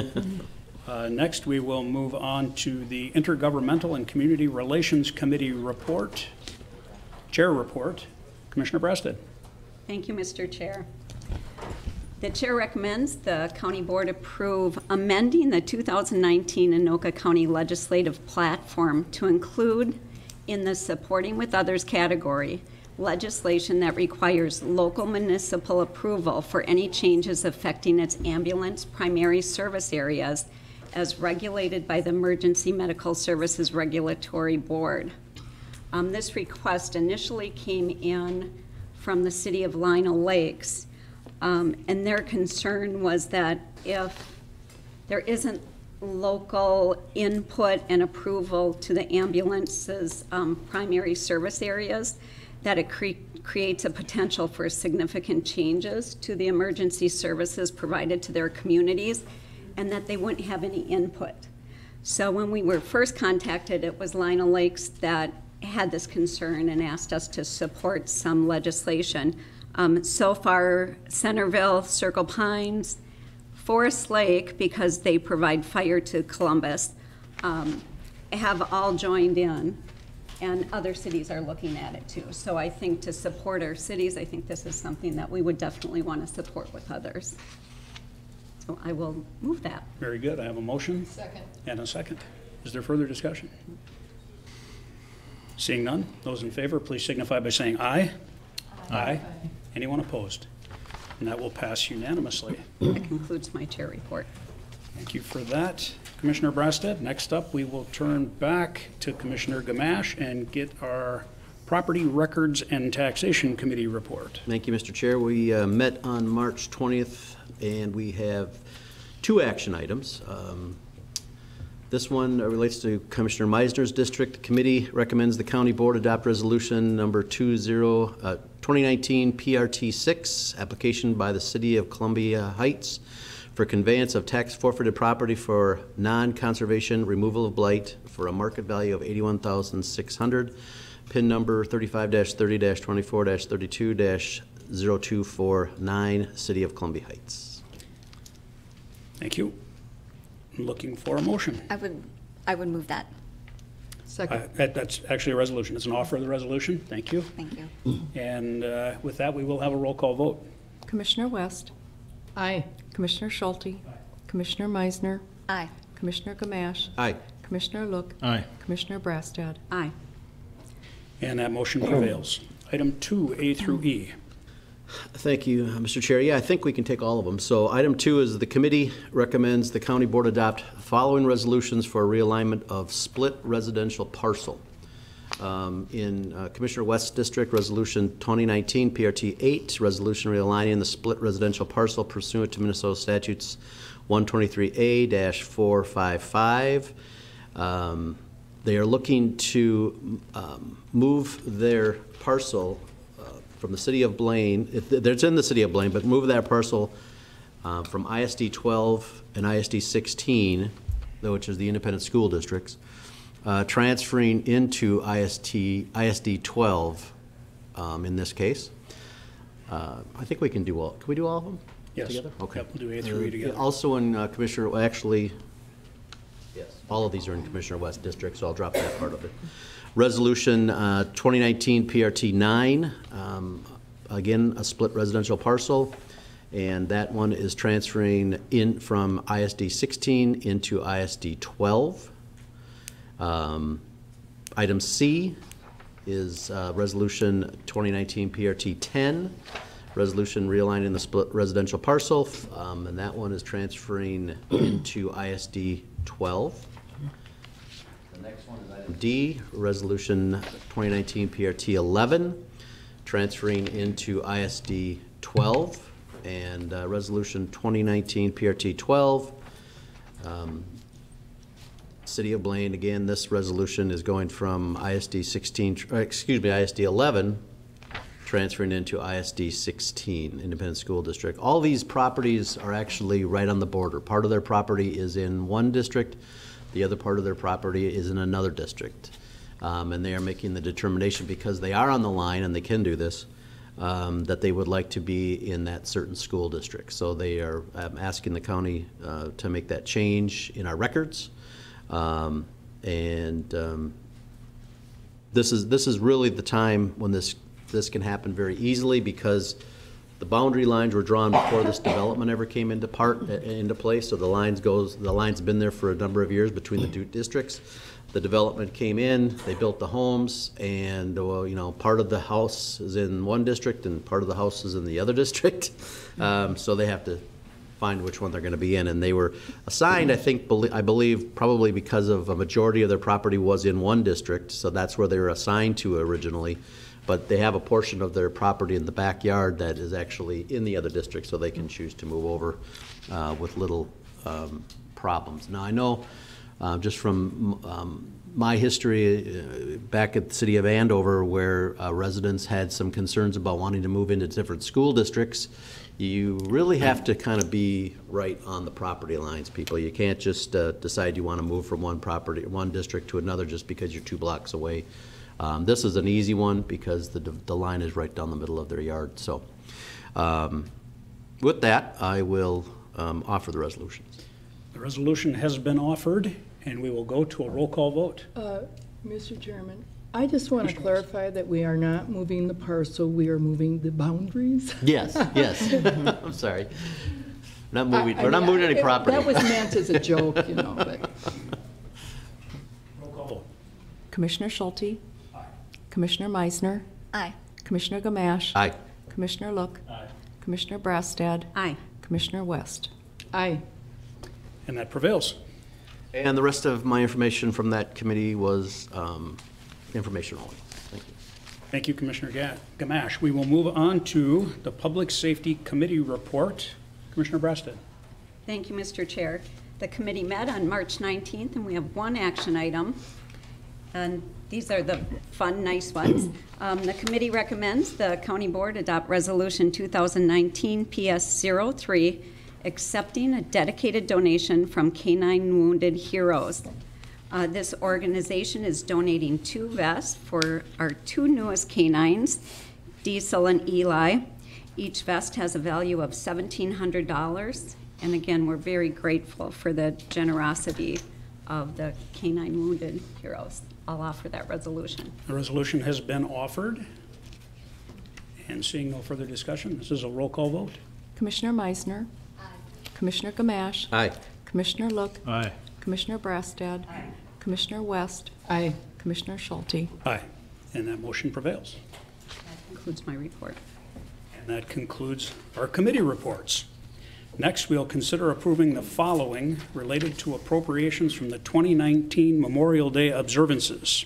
Next, we will move on to the Intergovernmental and Community Relations Committee report, Chair report. Commissioner Breasted. Thank you, Mr. Chair. The Chair recommends the County Board approve amending the 2019 Anoka County Legislative Platform to include in the Supporting with Others category legislation that requires local municipal approval for any changes affecting its ambulance primary service areas as regulated by the Emergency Medical Services Regulatory Board. This request initially came in from the City of Lino Lakes, and their concern was that if there isn't local input and approval to the ambulance's primary service areas, that it creates a potential for significant changes to the emergency services provided to their communities, and that they wouldn't have any input. So when we were first contacted, it was Lino Lakes that had this concern and asked us to support some legislation. So far, Centerville, Circle Pines, Forest Lake, because they provide fire to Columbus, have all joined in, and other cities are looking at it too. So I think to support our cities, I think this is something that we would definitely want to support with others. So I will move that. Very good. I have a motion. Second. And a second. Is there further discussion? Seeing none, those in favor, please signify by saying aye. Aye. Anyone opposed? And that will pass unanimously. That concludes my chair report. Thank you for that, Commissioner Brasted. Next up, we will turn back to Commissioner Gamache and get our Property Records and Taxation Committee report. Thank you, Mr. Chair. We met on March 20th, and we have 2 action items. This one relates to Commissioner Meisner's district. The committee recommends the county board adopt resolution number 2019 PRT 6, application by the city of Columbia Heights for conveyance of tax forfeited property for non-conservation removal of blight for a market value of $81,600, PIN number 35-30-24-32-0249, City of Columbia Heights. Thank you. I'm looking for a motion. I would move that. Second. That's actually a resolution. It's an offer of the resolution. Thank you. Thank you. And with that, we will have a roll call vote. Commissioner West, Aye. Commissioner Schulte, Commissioner Meisner, Aye. Commissioner Gamache, Aye. Commissioner Look, Aye. Commissioner Brastad. Aye. And that motion prevails. Item 2A through E. Thank you, Mr. Chair. Yeah, I think we can take all of them. So item 2 is the committee recommends the county board adopt following resolutions for realignment of split residential parcel. In Commissioner West's district, resolution 2019 PRT 8, resolution realigning the split residential parcel pursuant to Minnesota statutes 123A-455. They are looking to move their parcel from the city of Blaine. It's in the city of Blaine, but move that parcel from ISD 12 and ISD 16, which is the independent school districts, transferring into ISD 12 in this case. I think we can do all. Can we do all of them Yes. together? Okay. Yep, we'll do A through E together. Also in Commissioner, well, actually, yes, all of these are in Commissioner West district, so I'll drop that part of it. Resolution 2019 PRT 9, again, a split residential parcel, and that one is transferring in from ISD 16 into ISD 12. Item C is Resolution 2019 PRT 10, resolution realigning the split residential parcel, and that one is transferring into ISD 12. The next one is item D, resolution 2019 PRT 11, transferring into ISD 12, and resolution 2019 PRT 12. City of Blaine, again, this resolution is going from ISD 11, transferring into ISD 16, Independent School District. All these properties are actually right on the border. Part of their property is in one district, the other part of their property is in another district. And they are making the determination, because they are on the line and they can do this, that they would like to be in that certain school district. So they are asking the county to make that change in our records. This is really the time when this can happen very easily, because the boundary lines were drawn before this development ever came into place. So the line's been there for a number of years between the two districts. The development came in, they built the homes, and part of the house is in one district and part of the house is in the other district. So they have to find which one they're going to be in, and they were assigned, I believe, probably because of a majority of their property was in one district, so that's where they were assigned to originally. But they have a portion of their property in the backyard that is actually in the other district, so they can choose to move over with little problems. Now, I know just from my history back at the city of Andover, where residents had some concerns about wanting to move into different school districts, you really have to kind of be right on the property lines, people. You can't just decide you want to move from one district to another just because you're 2 blocks away. This is an easy one because the line is right down the middle of their yard. So with that, I will offer the resolutions. The resolution has been offered, and we will go to a roll call vote. Mr. Chairman, I just want to clarify that we are not moving the parcel, we are moving the boundaries. Yes. I'm sorry. We're not moving any property. That was meant as a joke, but. Roll call vote. Commissioner Schulte? Aye. Commissioner Meisner? Aye. Commissioner Gamache? Aye. Commissioner Look? Aye. Commissioner Brastad? Aye. Commissioner West? Aye. And that prevails. And the rest of my information from that committee was information only. Thank you. Thank you, Commissioner Gamache. We will move on to the Public Safety Committee report. Commissioner Brastad. Thank you, Mr. Chair. The committee met on March 19th, and we have one action item. And these are the fun, nice ones. The committee recommends the county board adopt resolution 2019 PS03, accepting a dedicated donation from Canine Wounded Heroes. This organization is donating 2 vests for our 2 newest canines, Diesel and Eli. Each vest has a value of $1,700. And again, we're very grateful for the generosity of the Canine Wounded Heroes. I'll offer that resolution. The resolution has been offered. And seeing no further discussion, this is a roll call vote. Commissioner Meisner? Aye. Commissioner Gamache? Aye. Commissioner Look? Aye. Commissioner Brastad? Aye. Commissioner West? Aye. Commissioner Schulte? Aye. And that motion prevails. That concludes my report. And that concludes our committee reports. Next, we'll consider approving the following related to appropriations from the 2019 Memorial Day observances.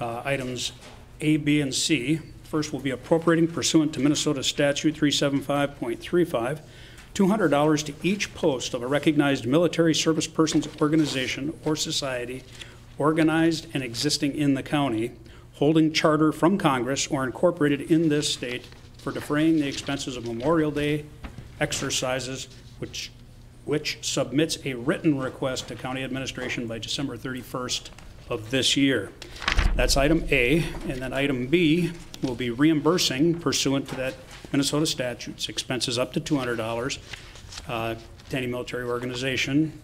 Items A, B, and C. First, we'll be appropriating pursuant to Minnesota Statute 375.35, $200 to each post of a recognized military service persons organization or society organized and existing in the county, holding charter from Congress or incorporated in this state for defraying the expenses of Memorial Day exercises, which submits a written request to county administration by December 31st of this year. That's item A. And then item B will be reimbursing pursuant to that Minnesota statutes expenses up to $200 to any military organization,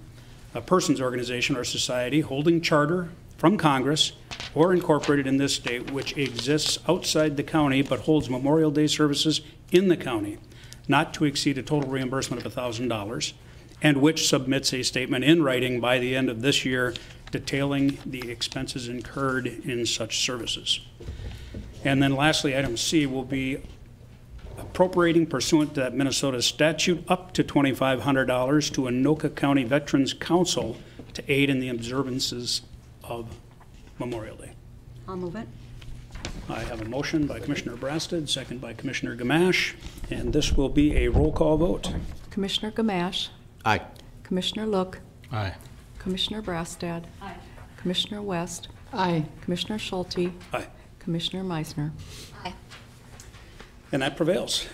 a person's organization or society holding charter from Congress or incorporated in this state which exists outside the county but holds Memorial Day services in the county, not to exceed a total reimbursement of $1,000, and which submits a statement in writing by the end of this year detailing the expenses incurred in such services. And then lastly, item C will be appropriating pursuant to that Minnesota statute up to $2,500 to Anoka County Veterans Council to aid in the observances of Memorial Day. I'll move it. I have a motion by Commissioner Brastad, second by Commissioner Gamache, and this will be a roll call vote. Commissioner Gamache? Aye. Commissioner Look? Aye. Commissioner Brastad? Aye. Commissioner West? Aye. Commissioner Schulte? Aye. Commissioner Meisner? Aye. And that prevails.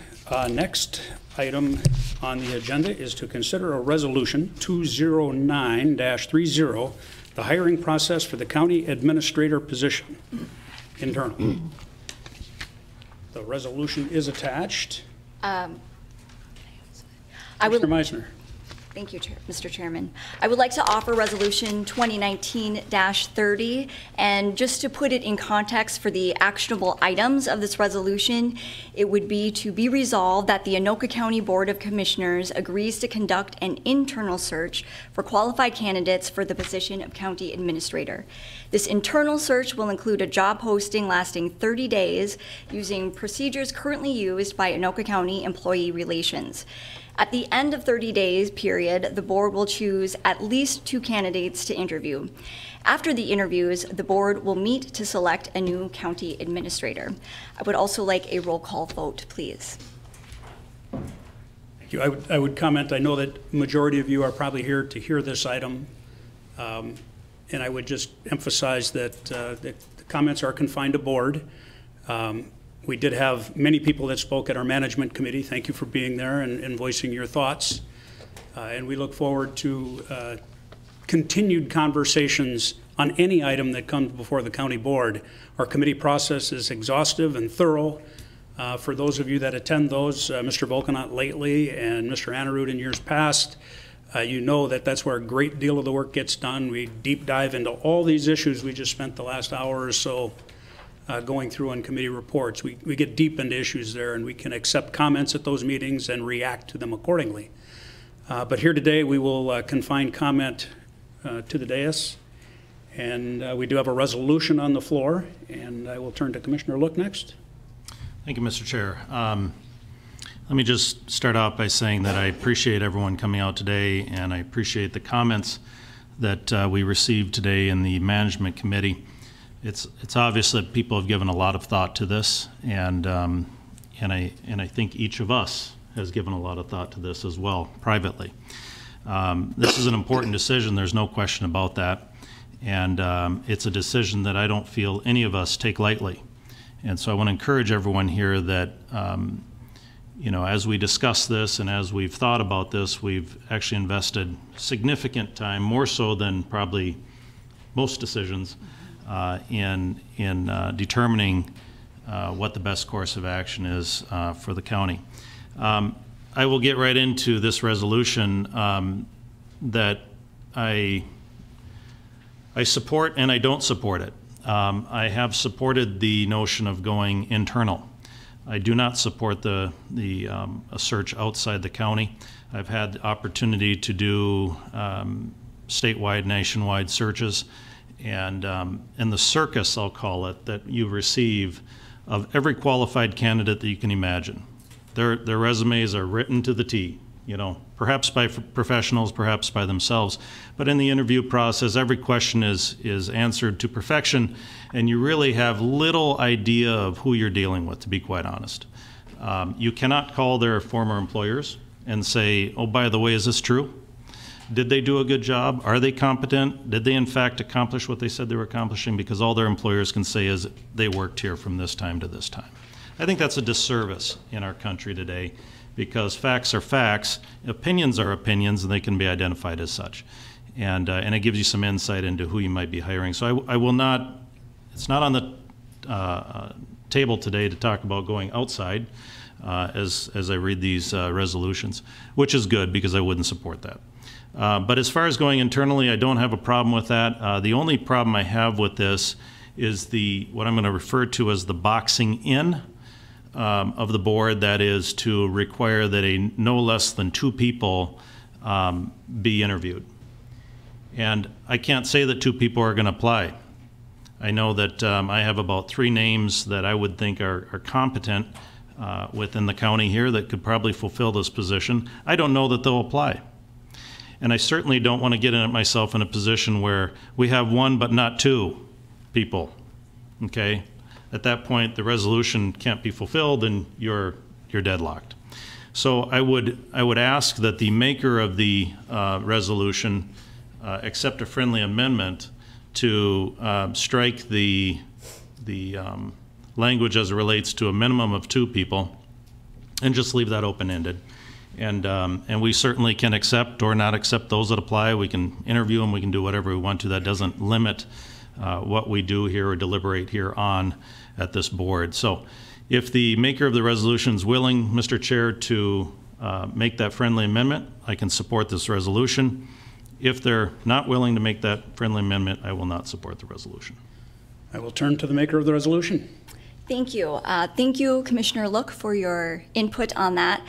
Next item on the agenda is to consider a resolution 209-30, the hiring process for the county administrator position, internal. The resolution is attached. I would, Commissioner Meisner. thank you, Mr. Chairman. I would like to offer Resolution 2019-30, and just to put it in context for the actionable items of this resolution, it would be to be resolved that the Anoka County Board of Commissioners agrees to conduct an internal search for qualified candidates for the position of county administrator. This internal search will include a job posting lasting 30 days using procedures currently used by Anoka County Employee Relations. At the end of 30 days period, the board will choose at least 2 candidates to interview. After the interviews, the board will meet to select a new county administrator. I would also like a roll call vote, please. Thank you. I would comment, I know that the majority of you are probably here to hear this item. And I would just emphasize that the comments are confined to board. We did have many people that spoke at our management committee. Thank you for being there and voicing your thoughts. And we look forward to continued conversations on any item that comes before the county board. Our committee process is exhaustive and thorough. For those of you that attend those, Mr. Volkanot lately and Mr. Anerud in years past, you know that that's where a great deal of the work gets done. We deep dive into all these issues we just spent the last hour or so going through on committee reports. We get deep into issues there, and we can accept comments at those meetings and react to them accordingly. But here today, we will confine comment to the dais, and we do have a resolution on the floor, and I will turn to Commissioner Look next. Thank you, Mr. Chair. Let me just start out by saying that I appreciate everyone coming out today, and I appreciate the comments that we received today in the management committee. It's obvious that people have given a lot of thought to this, and I think each of us has given a lot of thought to this as well, privately. This is an important decision, there's no question about that, and it's a decision that I don't feel any of us take lightly. And so I want to encourage everyone here that, you know, as we discuss this and as we've thought about this, we've actually invested significant time, more so than probably most decisions, in determining what the best course of action is for the county. I will get right into this resolution that I support and I don't support it. I have supported the notion of going internal. I do not support a search outside the county. I've had the opportunity to do statewide, nationwide searches, and the circus, I'll call it, that you receive of every qualified candidate that you can imagine. Their resumes are written to the T, you know, perhaps by professionals, perhaps by themselves. But in the interview process, every question is answered to perfection, and you really have little idea of who you're dealing with, to be quite honest. You cannot call their former employers and say, oh, by the way, is this true? Did they do a good job? Are they competent? Did they in fact accomplish what they said they were accomplishing? Because all their employers can say is they worked here from this time to this time. I think that's a disservice in our country today, because facts are facts, opinions are opinions, and they can be identified as such. And it gives you some insight into who you might be hiring. So I will not, it's not on the table today to talk about going outside as I read these resolutions, which is good because I wouldn't support that. But as far as going internally, I don't have a problem with that. The only problem I have with this is what I'm going to refer to as the boxing in of the board, that is to require that no less than 2 people be interviewed. And I can't say that 2 people are going to apply. I know that I have about 3 names that I would think are competent within the county here that could probably fulfill this position. I don't know that they'll apply. And I certainly don't want to get myself in a position where we have 1 but not 2 people, okay? At that point, the resolution can't be fulfilled and you're deadlocked. So I would ask that the maker of the resolution accept a friendly amendment to strike the language as it relates to a minimum of 2 people and just leave that open-ended. And we certainly can accept or not accept those that apply. We can interview them, we can do whatever we want to. That doesn't limit what we do here or deliberate here on at this board. So If the maker of the resolution is willing, Mr. Chair, to make that friendly amendment, I can support this resolution. If they're not willing to make that friendly amendment, I will not support the resolution. I will turn to the maker of the resolution. Thank you. Thank you, Commissioner Look, for your input on that.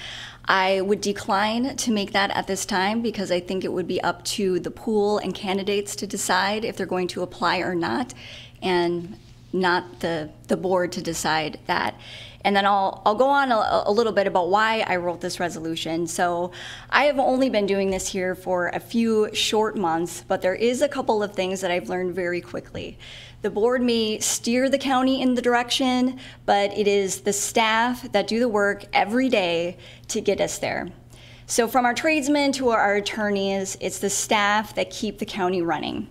I would decline to make that at this time because I think it would be up to the pool and candidates to decide if they're going to apply or not, and not the board to decide that. And then I'll go on a little bit about why I wrote this resolution. So I have only been doing this here for a few short months, but there is a couple of things that I've learned very quickly. The board may steer the county in the direction, but it is the staff that do the work every day to get us there. So from our tradesmen to our attorneys, it's the staff that keep the county running.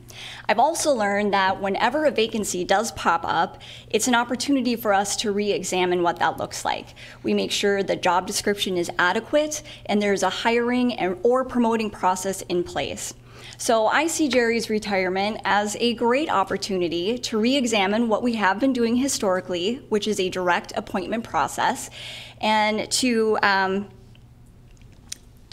I've also learned that whenever a vacancy does pop up, it's an opportunity for us to re-examine what that looks like. We make sure the job description is adequate and there's a hiring or promoting process in place. So I see Jerry's retirement as a great opportunity to re-examine what we have been doing historically, which is a direct appointment process, and to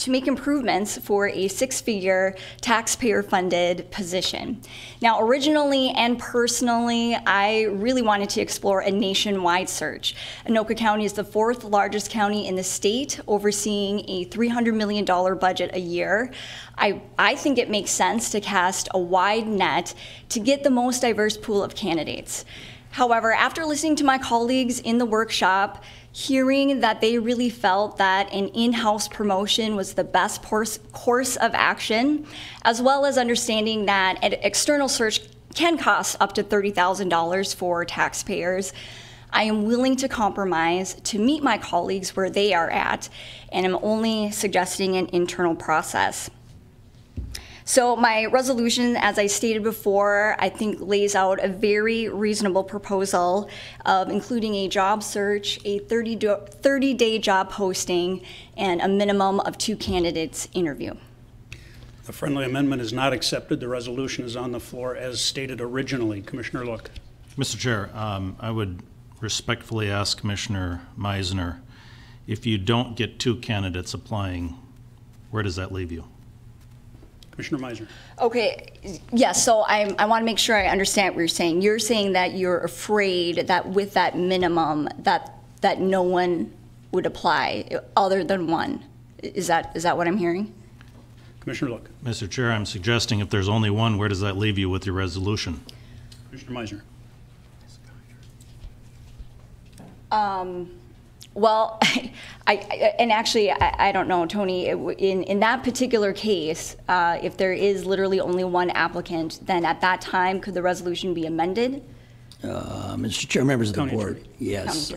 make improvements for a six-figure taxpayer-funded position. Now, originally and personally, I really wanted to explore a nationwide search. Anoka County is the 4th largest county in the state, overseeing a $300 million budget a year. I think it makes sense to cast a wide net to get the most diverse pool of candidates. However, after listening to my colleagues in the workshop, hearing that they really felt that an in-house promotion was the best course of action, as well as understanding that an external search can cost up to $30,000 for taxpayers, I am willing to compromise to meet my colleagues where they are at, and I'm only suggesting an internal process. So my resolution, as I stated before, I think lays out a very reasonable proposal of including a job search, a 30-day job posting, and a minimum of 2 candidates interview. The friendly amendment is not accepted. The resolution is on the floor as stated originally. Commissioner Look. Mr. Chair, I would respectfully ask Commissioner Meisner, if you don't get 2 candidates applying, where does that leave you? Commissioner Meisner. Okay, yes, so I want to make sure I understand what you're saying. You're saying that you're afraid that with that minimum that no one would apply other than 1. Is that what I'm hearing? Commissioner Look. Mr. Chair, I'm suggesting if there's only 1, where does that leave you with your resolution? Commissioner Meisner. Well, I don't know, Tony, in that particular case, if there is literally only 1 applicant, then at that time, could the resolution be amended? Mr. Chair, members of the board, yes.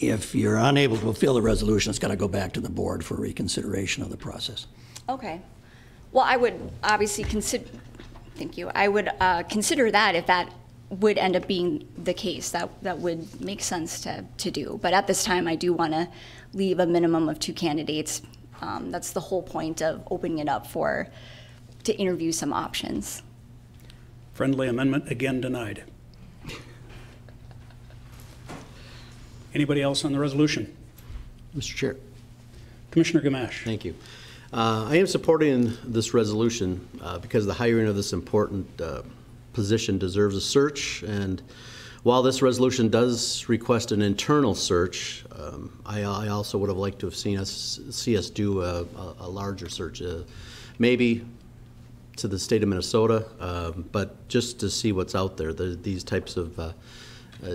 If you're unable to fulfill the resolution, it's got to go back to the board for reconsideration of the process. Okay. Well, I would obviously consider, thank you, I would consider that if that would end up being the case. That would make sense to do. But at this time, I do want to leave a minimum of 2 candidates. That's the whole point of opening it up to interview some options. Friendly amendment again denied. Anybody else on the resolution? Mr. Chair. Commissioner Gamache. Thank you. I am supporting this resolution because the hiring of this important position deserves a search, and while this resolution does request an internal search, I also would have liked to have seen us do a larger search, maybe to the state of Minnesota, but just to see what's out there. These types of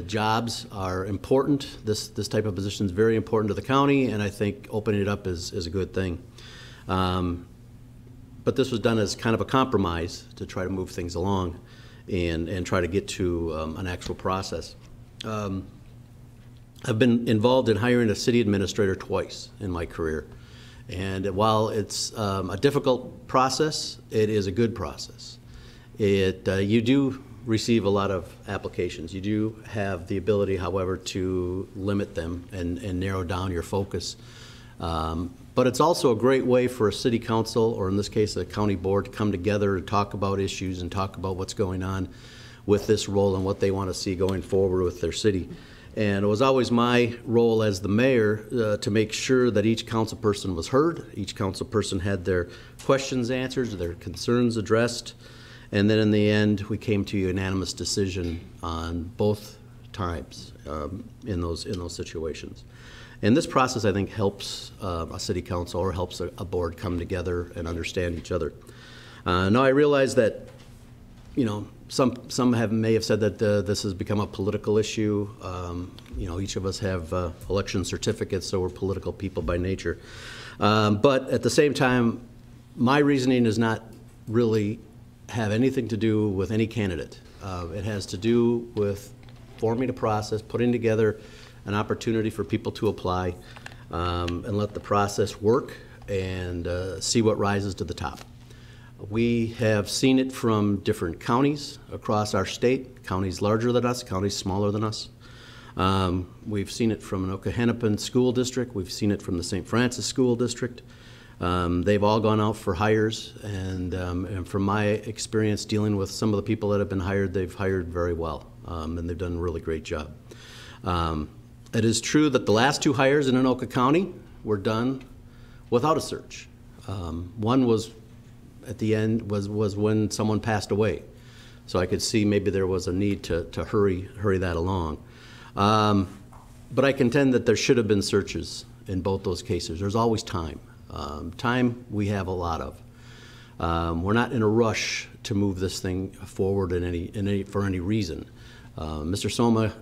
jobs are important. This type of position is very important to the county, and I think opening it up is a good thing. But this was done as kind of a compromise to try to move things along and try to get to an actual process. I've been involved in hiring a city administrator twice in my career. And while it's a difficult process, it is a good process. You do receive a lot of applications. You do have the ability, however, to limit them and narrow down your focus. But it's also a great way for a city council, or in this case a county board, to come together and talk about issues and talk about what's going on with this role and what they want to see going forward with their city. And it was always my role as the mayor to make sure that each council person was heard, each council person had their questions answered, their concerns addressed, and then in the end, we came to a unanimous decision on both times in those situations. And this process, I think, helps a city council or helps a board come together and understand each other. Now, I realize that, you know, some may have said that this has become a political issue. You know, each of us have election certificates, so we're political people by nature. But at the same time, my reasoning does not really have anything to do with any candidate. It has to do with forming a process, putting together an opportunity for people to apply, and let the process work and see what rises to the top. We have seen it from different counties across our state, counties larger than us, counties smaller than us. We've seen it from an Anoka-Hennepin School District. We've seen it from the St. Francis School District. They've all gone out for hires, and from my experience dealing with some of the people that have been hired, they've hired very well, and they've done a really great job. It is true that the last 2 hires in Anoka County were done without a search. One was at the end was when someone passed away. So I could see maybe there was a need to hurry that along. But I contend that there should have been searches in both those cases. There's always time. Time we have a lot of. We're not in a rush to move this thing forward for any reason. Mr. Soma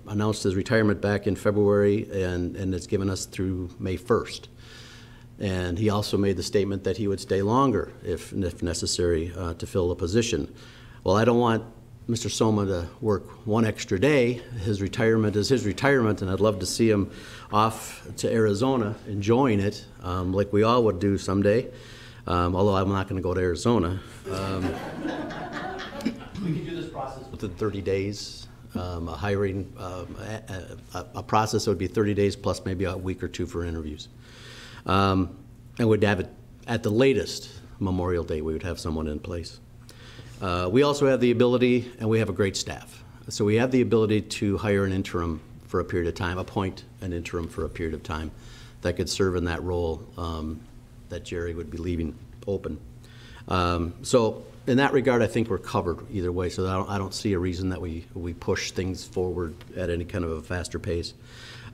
announced his retirement back in February, and it's given us through May 1st. And he also made the statement that he would stay longer if necessary to fill the position. Well, I don't want Mr. Soma to work one extra day. His retirement is his retirement, and I'd love to see him off to Arizona enjoying it, like we all would do someday, although I'm not going to go to Arizona. We can do this process within 30 days. A hiring, a process that would be 30 days plus maybe a week or 2 for interviews. And we'd have it at the latest Memorial Day, we would have someone in place. We also have the ability, and we have a great staff, so we have the ability to hire an interim for a period of time, appoint an interim for a period of time that could serve in that role that Jerry would be leaving open. So in that regard, I think we're covered either way, so I don't see a reason that we push things forward at any kind of a faster pace.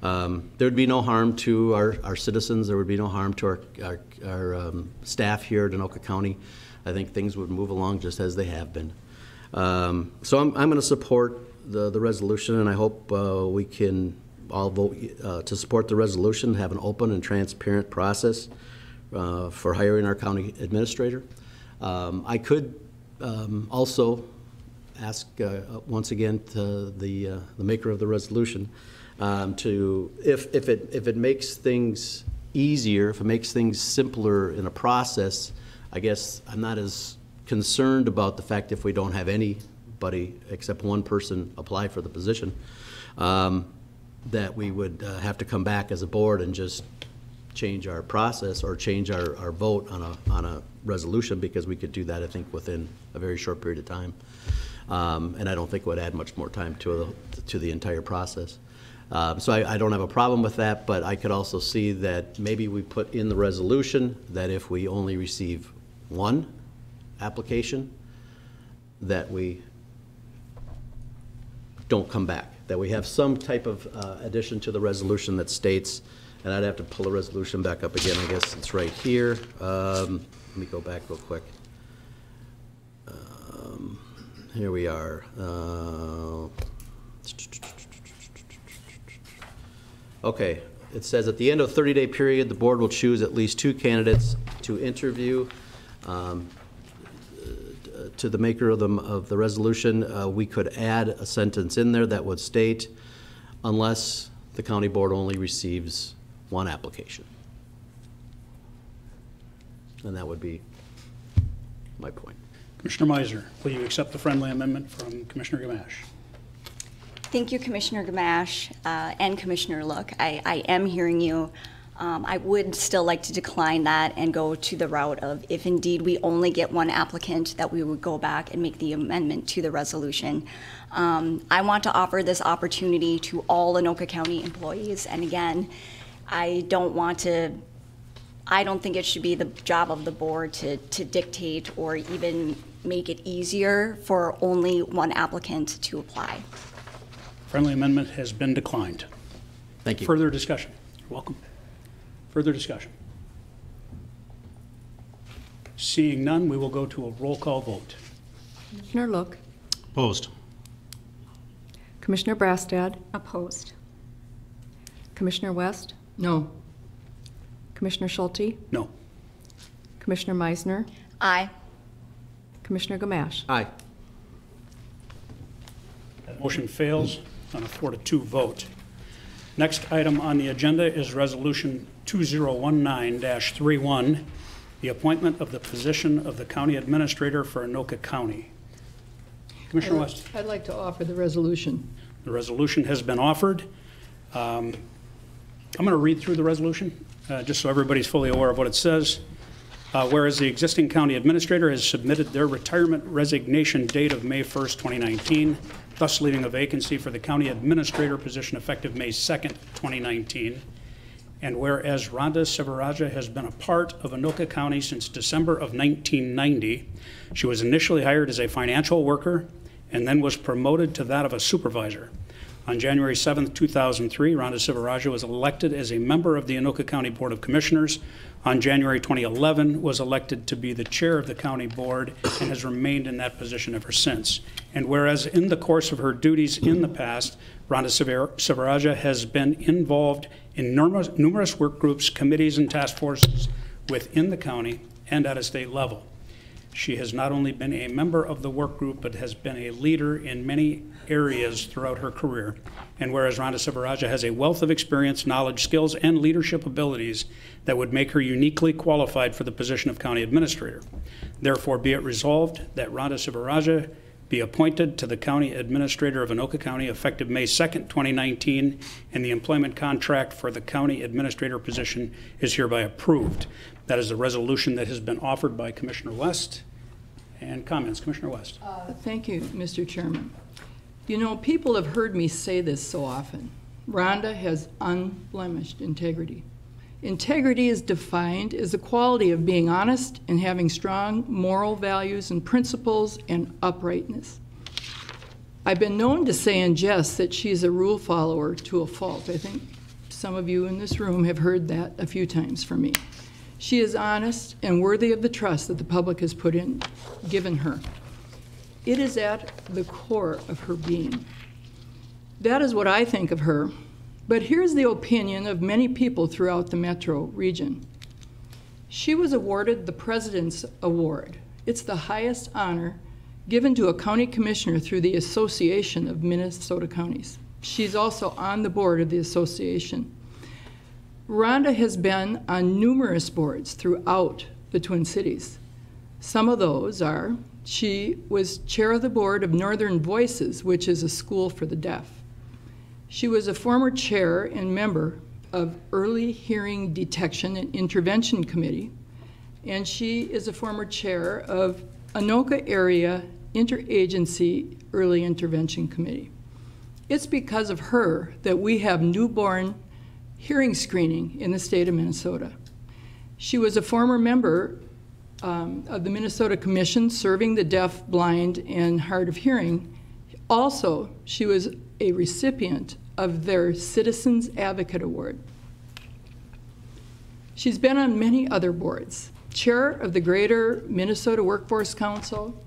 There would be no harm to our citizens. There would be no harm to our staff here at Anoka County. I think things would move along just as they have been. So I'm going to support the resolution, and I hope we can all vote to support the resolution, have an open and transparent process for hiring our county administrator. I could also ask once again to the maker of the resolution to if it makes things easier, if it makes things simpler in a process, I guess I'm not as concerned about the fact if we don't have anybody except one person apply for the position, that we would have to come back as a board and just change our process or change our vote on a resolution, because we could do that, I think, within a very short period of time. And I don't think it would add much more time to the entire process. So I don't have a problem with that, but I could also see that maybe we put in the resolution that if we only receive one application, that we don't come back, that we have some type of addition to the resolution that states, and I'd have to pull the resolution back up again, I guess it's right here. Let me go back real quick. Here we are. Okay, it says at the end of a 30-day period, the board will choose at least 2 candidates to interview. To the maker of the resolution, we could add a sentence in there that would state, unless the county board only receives 1 application. And that would be my point. Commissioner Meisner, will you accept the friendly amendment from Commissioner Gamache? Thank you, Commissioner Gamache and Commissioner Look. I am hearing you I would still like to decline that and go to the route of, if indeed we only get one applicant, that we would go back and make the amendment to the resolution. I want to offer this opportunity to all Anoka County employees, and again, I don't think it should be the job of the board to dictate or even make it easier for only one applicant to apply. Friendly amendment has been declined. Thank you. Further discussion? You're welcome. Further discussion? Seeing none, we will go to a roll call vote. Commissioner Look, Opposed. Commissioner Brastad, Opposed. Commissioner West, No. Commissioner Schulte, No. Commissioner Meisner, Aye. Commissioner Gamache. Aye. That motion fails on a 4-2 vote. Next item on the agenda is Resolution 2019-31, the appointment of the position of the County Administrator for Anoka County. Commissioner West. I'd like to offer the resolution. The resolution has been offered. I'm going to read through the resolution, just so everybody's fully aware of what it says. Whereas the existing county administrator has submitted their retirement resignation date of May 1st, 2019, thus leaving a vacancy for the county administrator position effective May 2nd, 2019. And whereas Rhonda Sivaraja has been a part of Anoka County since December of 1990, she was initially hired as a financial worker and then was promoted to that of a supervisor. On January 7th, 2003, Rhonda Sivaraja was elected as a member of the Anoka County Board of Commissioners. On January 2011, was elected to be the chair of the county board and has remained in that position ever since. And whereas in the course of her duties in the past, Rhonda Sivaraja has been involved in numerous work groups, committees, and task forces within the county and at a state level. She has not only been a member of the work group, but has been a leader in many areas throughout her career. And whereas Rhonda Sivaraja has a wealth of experience, knowledge, skills, and leadership abilities that would make her uniquely qualified for the position of county administrator. Therefore, be it resolved that Rhonda Sivaraja be appointed to the county administrator of Anoka County effective May 2nd, 2019, and the employment contract for the county administrator position is hereby approved. That is the resolution that has been offered by Commissioner West. And comments, Commissioner West. Thank you, Mr. Chairman. You know, people have heard me say this so often. Rhonda has unblemished integrity. Integrity is defined as the quality of being honest and having strong moral values and principles and uprightness. I've been known to say in jest that she's a rule follower to a fault. I think some of you in this room have heard that a few times from me. She is honest and worthy of the trust that the public has given her. It is at the core of her being. That is what I think of her. But here's the opinion of many people throughout the metro region. She was awarded the President's Award. It's the highest honor given to a county commissioner through the Association of Minnesota Counties. She's also on the board of the association. Rhonda has been on numerous boards throughout the Twin Cities. Some of those are, she was chair of the board of Northern Voices, which is a school for the deaf. She was a former chair and member of Early Hearing Detection and Intervention Committee, and she is a former chair of Anoka Area Interagency Early Intervention Committee. It's because of her that we have newborn hearing screening in the state of Minnesota. She was a former member of the Minnesota Commission serving the deaf, blind, and hard of hearing. Also, she was a recipient of their Citizens Advocate Award. She's been on many other boards. Chair of the Greater Minnesota Workforce Council,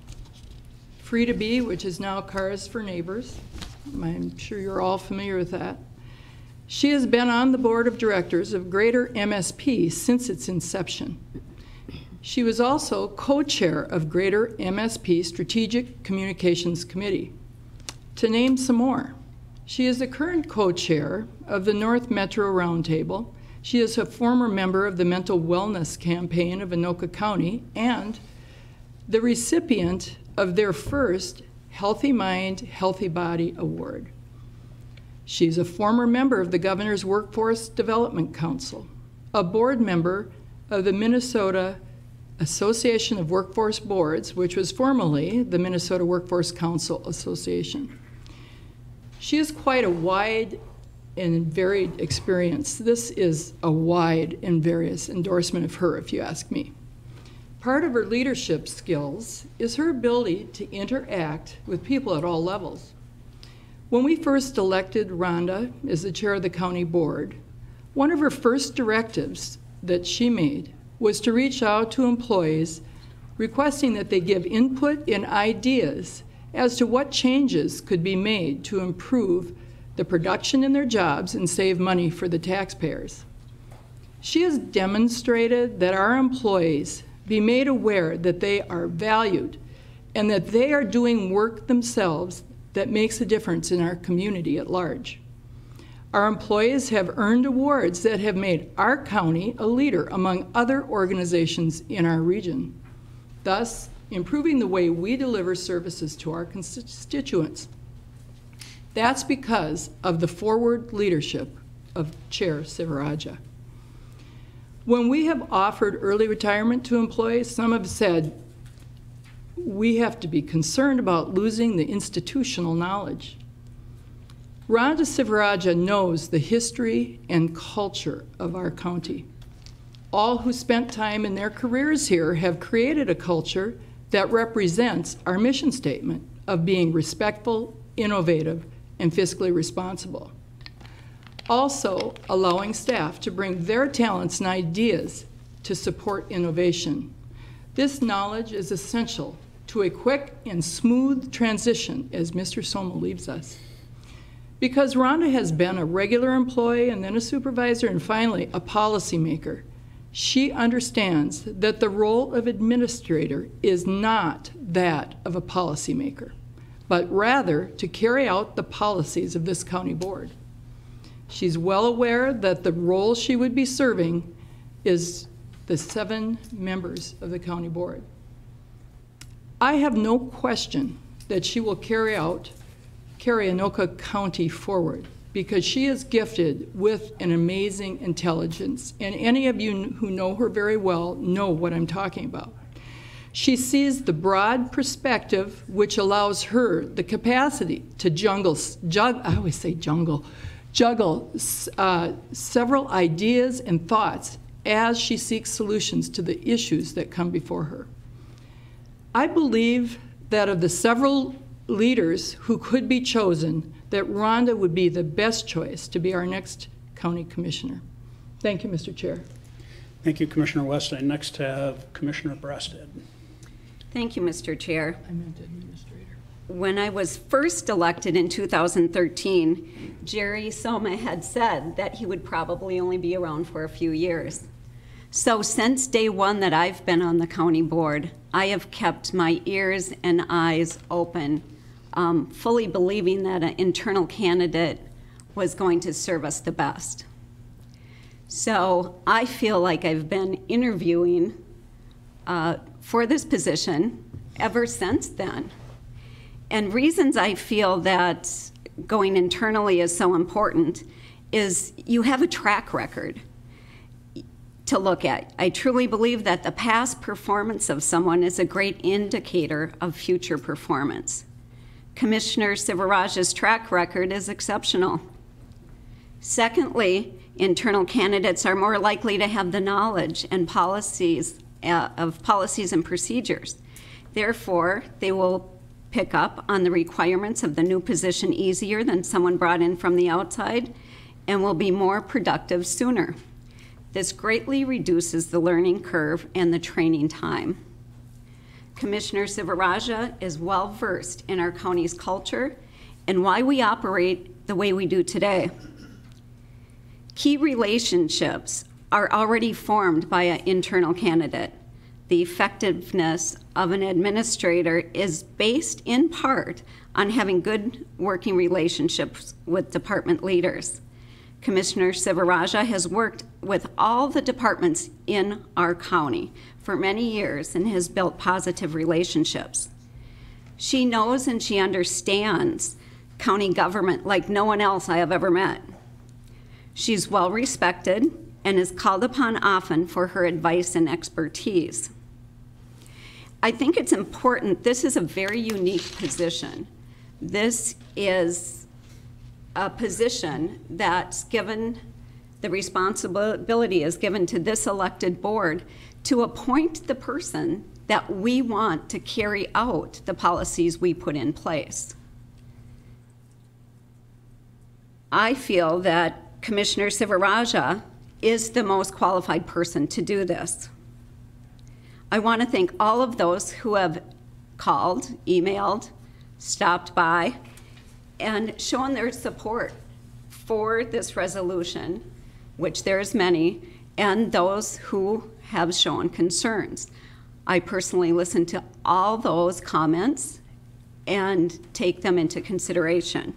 Free to Be, which is now Cars for Neighbors. I'm sure you're all familiar with that. She has been on the board of directors of Greater MSP since its inception. She was also co-chair of Greater MSP Strategic Communications Committee. To name some more, she is the current co-chair of the North Metro Roundtable. She is a former member of the Mental Wellness Campaign of Anoka County and the recipient of their first Healthy Mind, Healthy Body Award. She's a former member of the Governor's Workforce Development Council, a board member of the Minnesota Association of Workforce Boards, which was formerly the Minnesota Workforce Council Association. She has quite a wide and varied experience. This is a wide and various endorsement of her, if you ask me. Part of her leadership skills is her ability to interact with people at all levels. When we first elected Rhonda as the chair of the county board, one of her first directives that she made was to reach out to employees requesting that they give input and ideas as to what changes could be made to improve the production in their jobs and save money for the taxpayers. She has demonstrated that our employees be made aware that they are valued and that they are doing work themselves that makes a difference in our community at large. Our employees have earned awards that have made our county a leader among other organizations in our region, thus improving the way we deliver services to our constituents. That's because of the forward leadership of Chair Sivaraja. When we have offered early retirement to employees, some have said, we have to be concerned about losing the institutional knowledge. Rhonda Sivaraja knows the history and culture of our county. All who spent time in their careers here have created a culture that represents our mission statement of being respectful, innovative, and fiscally responsible. Also, allowing staff to bring their talents and ideas to support innovation. This knowledge is essential to a quick and smooth transition as Mr. Soma leaves us. Because Rhonda has been a regular employee and then a supervisor and finally a policymaker, she understands that the role of administrator is not that of a policymaker, but rather to carry out the policies of this county board. She's well aware that the role she would be serving is the 7 members of the county board. I have no question that she will carry Anoka County forward because she is gifted with an amazing intelligence, and any of you who know her very well know what I'm talking about. She sees the broad perspective, which allows her the capacity to juggle several ideas and thoughts as she seeks solutions to the issues that come before her. I believe that of the several leaders who could be chosen, that Rhonda would be the best choice to be our next county commissioner. Thank you, Mr. Chair. Thank you, Commissioner West. I next have Commissioner Breasted. Thank you, Mr. Chair. I meant administrator. When I was first elected in 2013, Jerry Soma had said that he would probably only be around for a few years. So since day one that I've been on the county board, I have kept my ears and eyes open, fully believing that an internal candidate was going to serve us the best. So I feel like I've been interviewing for this position ever since then. And reasons I feel that going internally is so important is you have a track record to look at. I truly believe that the past performance of someone is a great indicator of future performance. Commissioner Sivaraja's track record is exceptional. Secondly, internal candidates are more likely to have the knowledge and policies and procedures. Therefore, they will pick up on the requirements of the new position easier than someone brought in from the outside and will be more productive sooner. This greatly reduces the learning curve and the training time. Commissioner Sivaraja is well versed in our county's culture and why we operate the way we do today. Key relationships are already formed by an internal candidate. The effectiveness of an administrator is based in part on having good working relationships with department leaders. Commissioner Sivaraja has worked with all the departments in our county for many years and has built positive relationships. She knows and she understands county government like no one else I have ever met. She's well respected and is called upon often for her advice and expertise. I think it's important, this is a very unique position. This is a position that's given, the responsibility is given to this elected board to appoint the person that we want to carry out the policies we put in place. I feel that Commissioner Sivaraja is the most qualified person to do this. I want to thank all of those who have called, emailed, stopped by, and shown their support for this resolution, which there's many, and those who have shown concerns. I personally listen to all those comments and take them into consideration.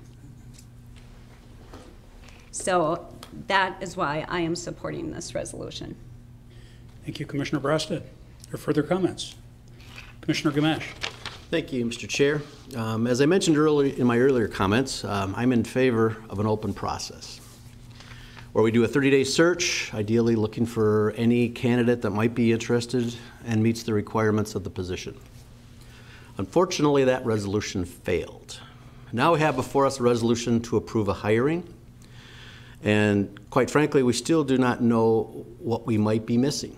So that is why I am supporting this resolution. Thank you, Commissioner Brasted. Are there further comments? Commissioner Gamache. Thank you, Mr. Chair. As I mentioned earlier in my earlier comments, I'm in favor of an open process where we do a 30-day search, ideally looking for any candidate that might be interested and meets the requirements of the position. Unfortunately, that resolution failed. Now we have before us a resolution to approve a hiring, and quite frankly, we still do not know what we might be missing.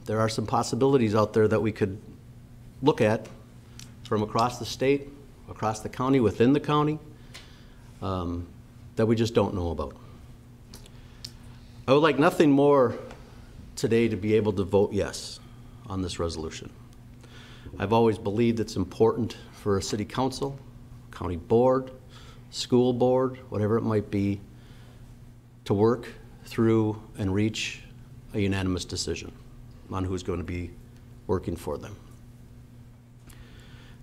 There are some possibilities out there that we could look at from across the state, across the county, within the county, that we just don't know about. I would like nothing more today to be able to vote yes on this resolution. I've always believed it's important for a city council, county board, school board, whatever it might be, to work through and reach a unanimous decision on who's going to be working for them.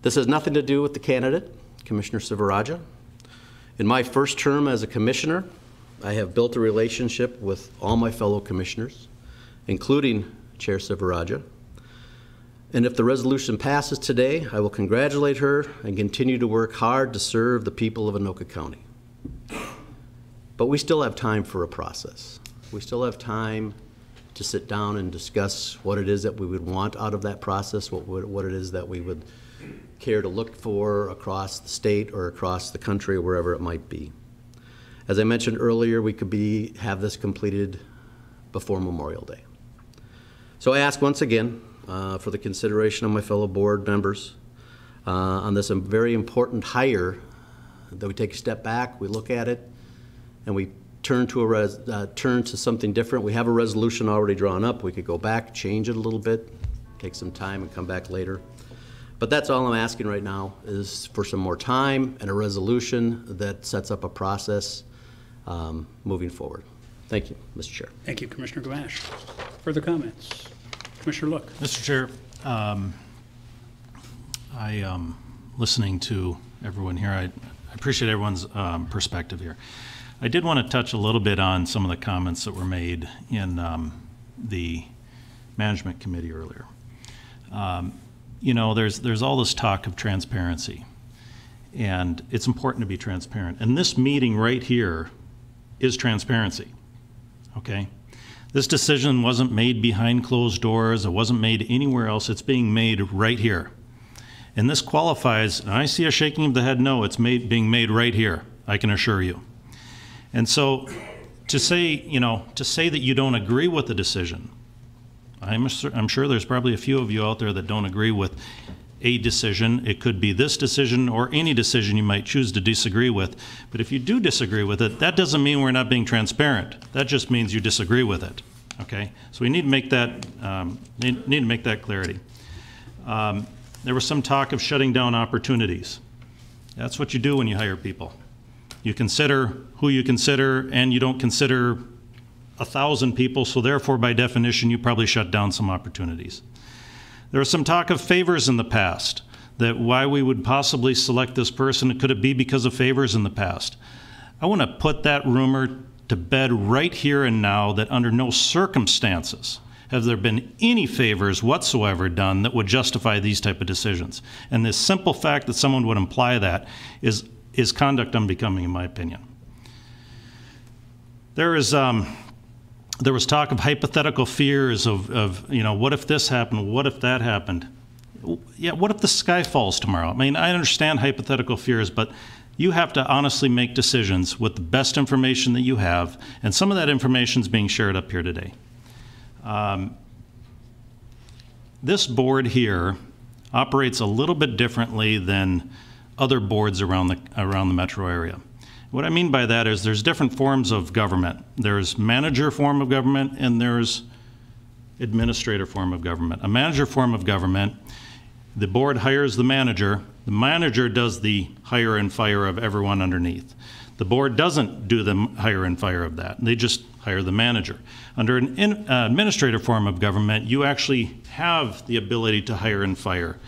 This has nothing to do with the candidate, Commissioner Sivaraja. In my first term as a commissioner, I have built a relationship with all my fellow commissioners, including Chair Sivaraja. And if the resolution passes today, I will congratulate her and continue to work hard to serve the people of Anoka County. But we still have time for a process. We still have time to sit down and discuss what it is that we would want out of that process, what it is that we would care to look for across the state or across the country or wherever it might be. As I mentioned earlier, we could have this completed before Memorial Day. So I ask once again for the consideration of my fellow board members on this very important hire, that we take a step back, we look at it, and we turn to something different. We have a resolution already drawn up. We could go back, change it a little bit, take some time and come back later. But that's all I'm asking right now, is for some more time and a resolution that sets up a process moving forward. Thank you, Mr. Chair. Thank you, Commissioner Gamache. Further comments? Commissioner Look. Mr. Chair, listening to everyone here, I appreciate everyone's perspective here. I did want to touch a little bit on some of the comments that were made in the management committee earlier. You know, there's all this talk of transparency, and it's important to be transparent. And this meeting right here is transparency, okay? This decision wasn't made behind closed doors. It wasn't made anywhere else. It's being made right here. And this qualifies, and I see a shaking of the head, no, it's being made right here, I can assure you. And so to say that you don't agree with the decision, I'm sure there's probably a few of you out there that don't agree with a decision. It could be this decision or any decision you might choose to disagree with. But if you do disagree with it, that doesn't mean we're not being transparent. That just means you disagree with it. Okay? So we need to make that need to make that clarity. There was some talk of shutting down opportunities. That's what you do when you hire people. You consider who you consider, and you don't consider 1,000 people, so therefore, by definition, you probably shut down some opportunities. There was some talk of favors in the past, that why we would possibly select this person, could it be because of favors in the past? I want to put that rumor to bed right here and now, that under no circumstances have there been any favors whatsoever done that would justify these type of decisions. And the simple fact that someone would imply that is conduct unbecoming, in my opinion. There is there was talk of hypothetical fears of, you know, what if this happened? What if that happened? Yeah, what if the sky falls tomorrow? I mean, I understand hypothetical fears, but you have to honestly make decisions with the best information that you have, and some of that information is being shared up here today. This board here operates a little bit differently than other boards around the metro area. What I mean by that is there's different forms of government. There's manager form of government and there's administrator form of government. A manager form of government, the board hires the manager does the hire and fire of everyone underneath. The board doesn't do the hire and fire of that. They just hire the manager. Under an administrative form of government, you actually have the ability to hire and fire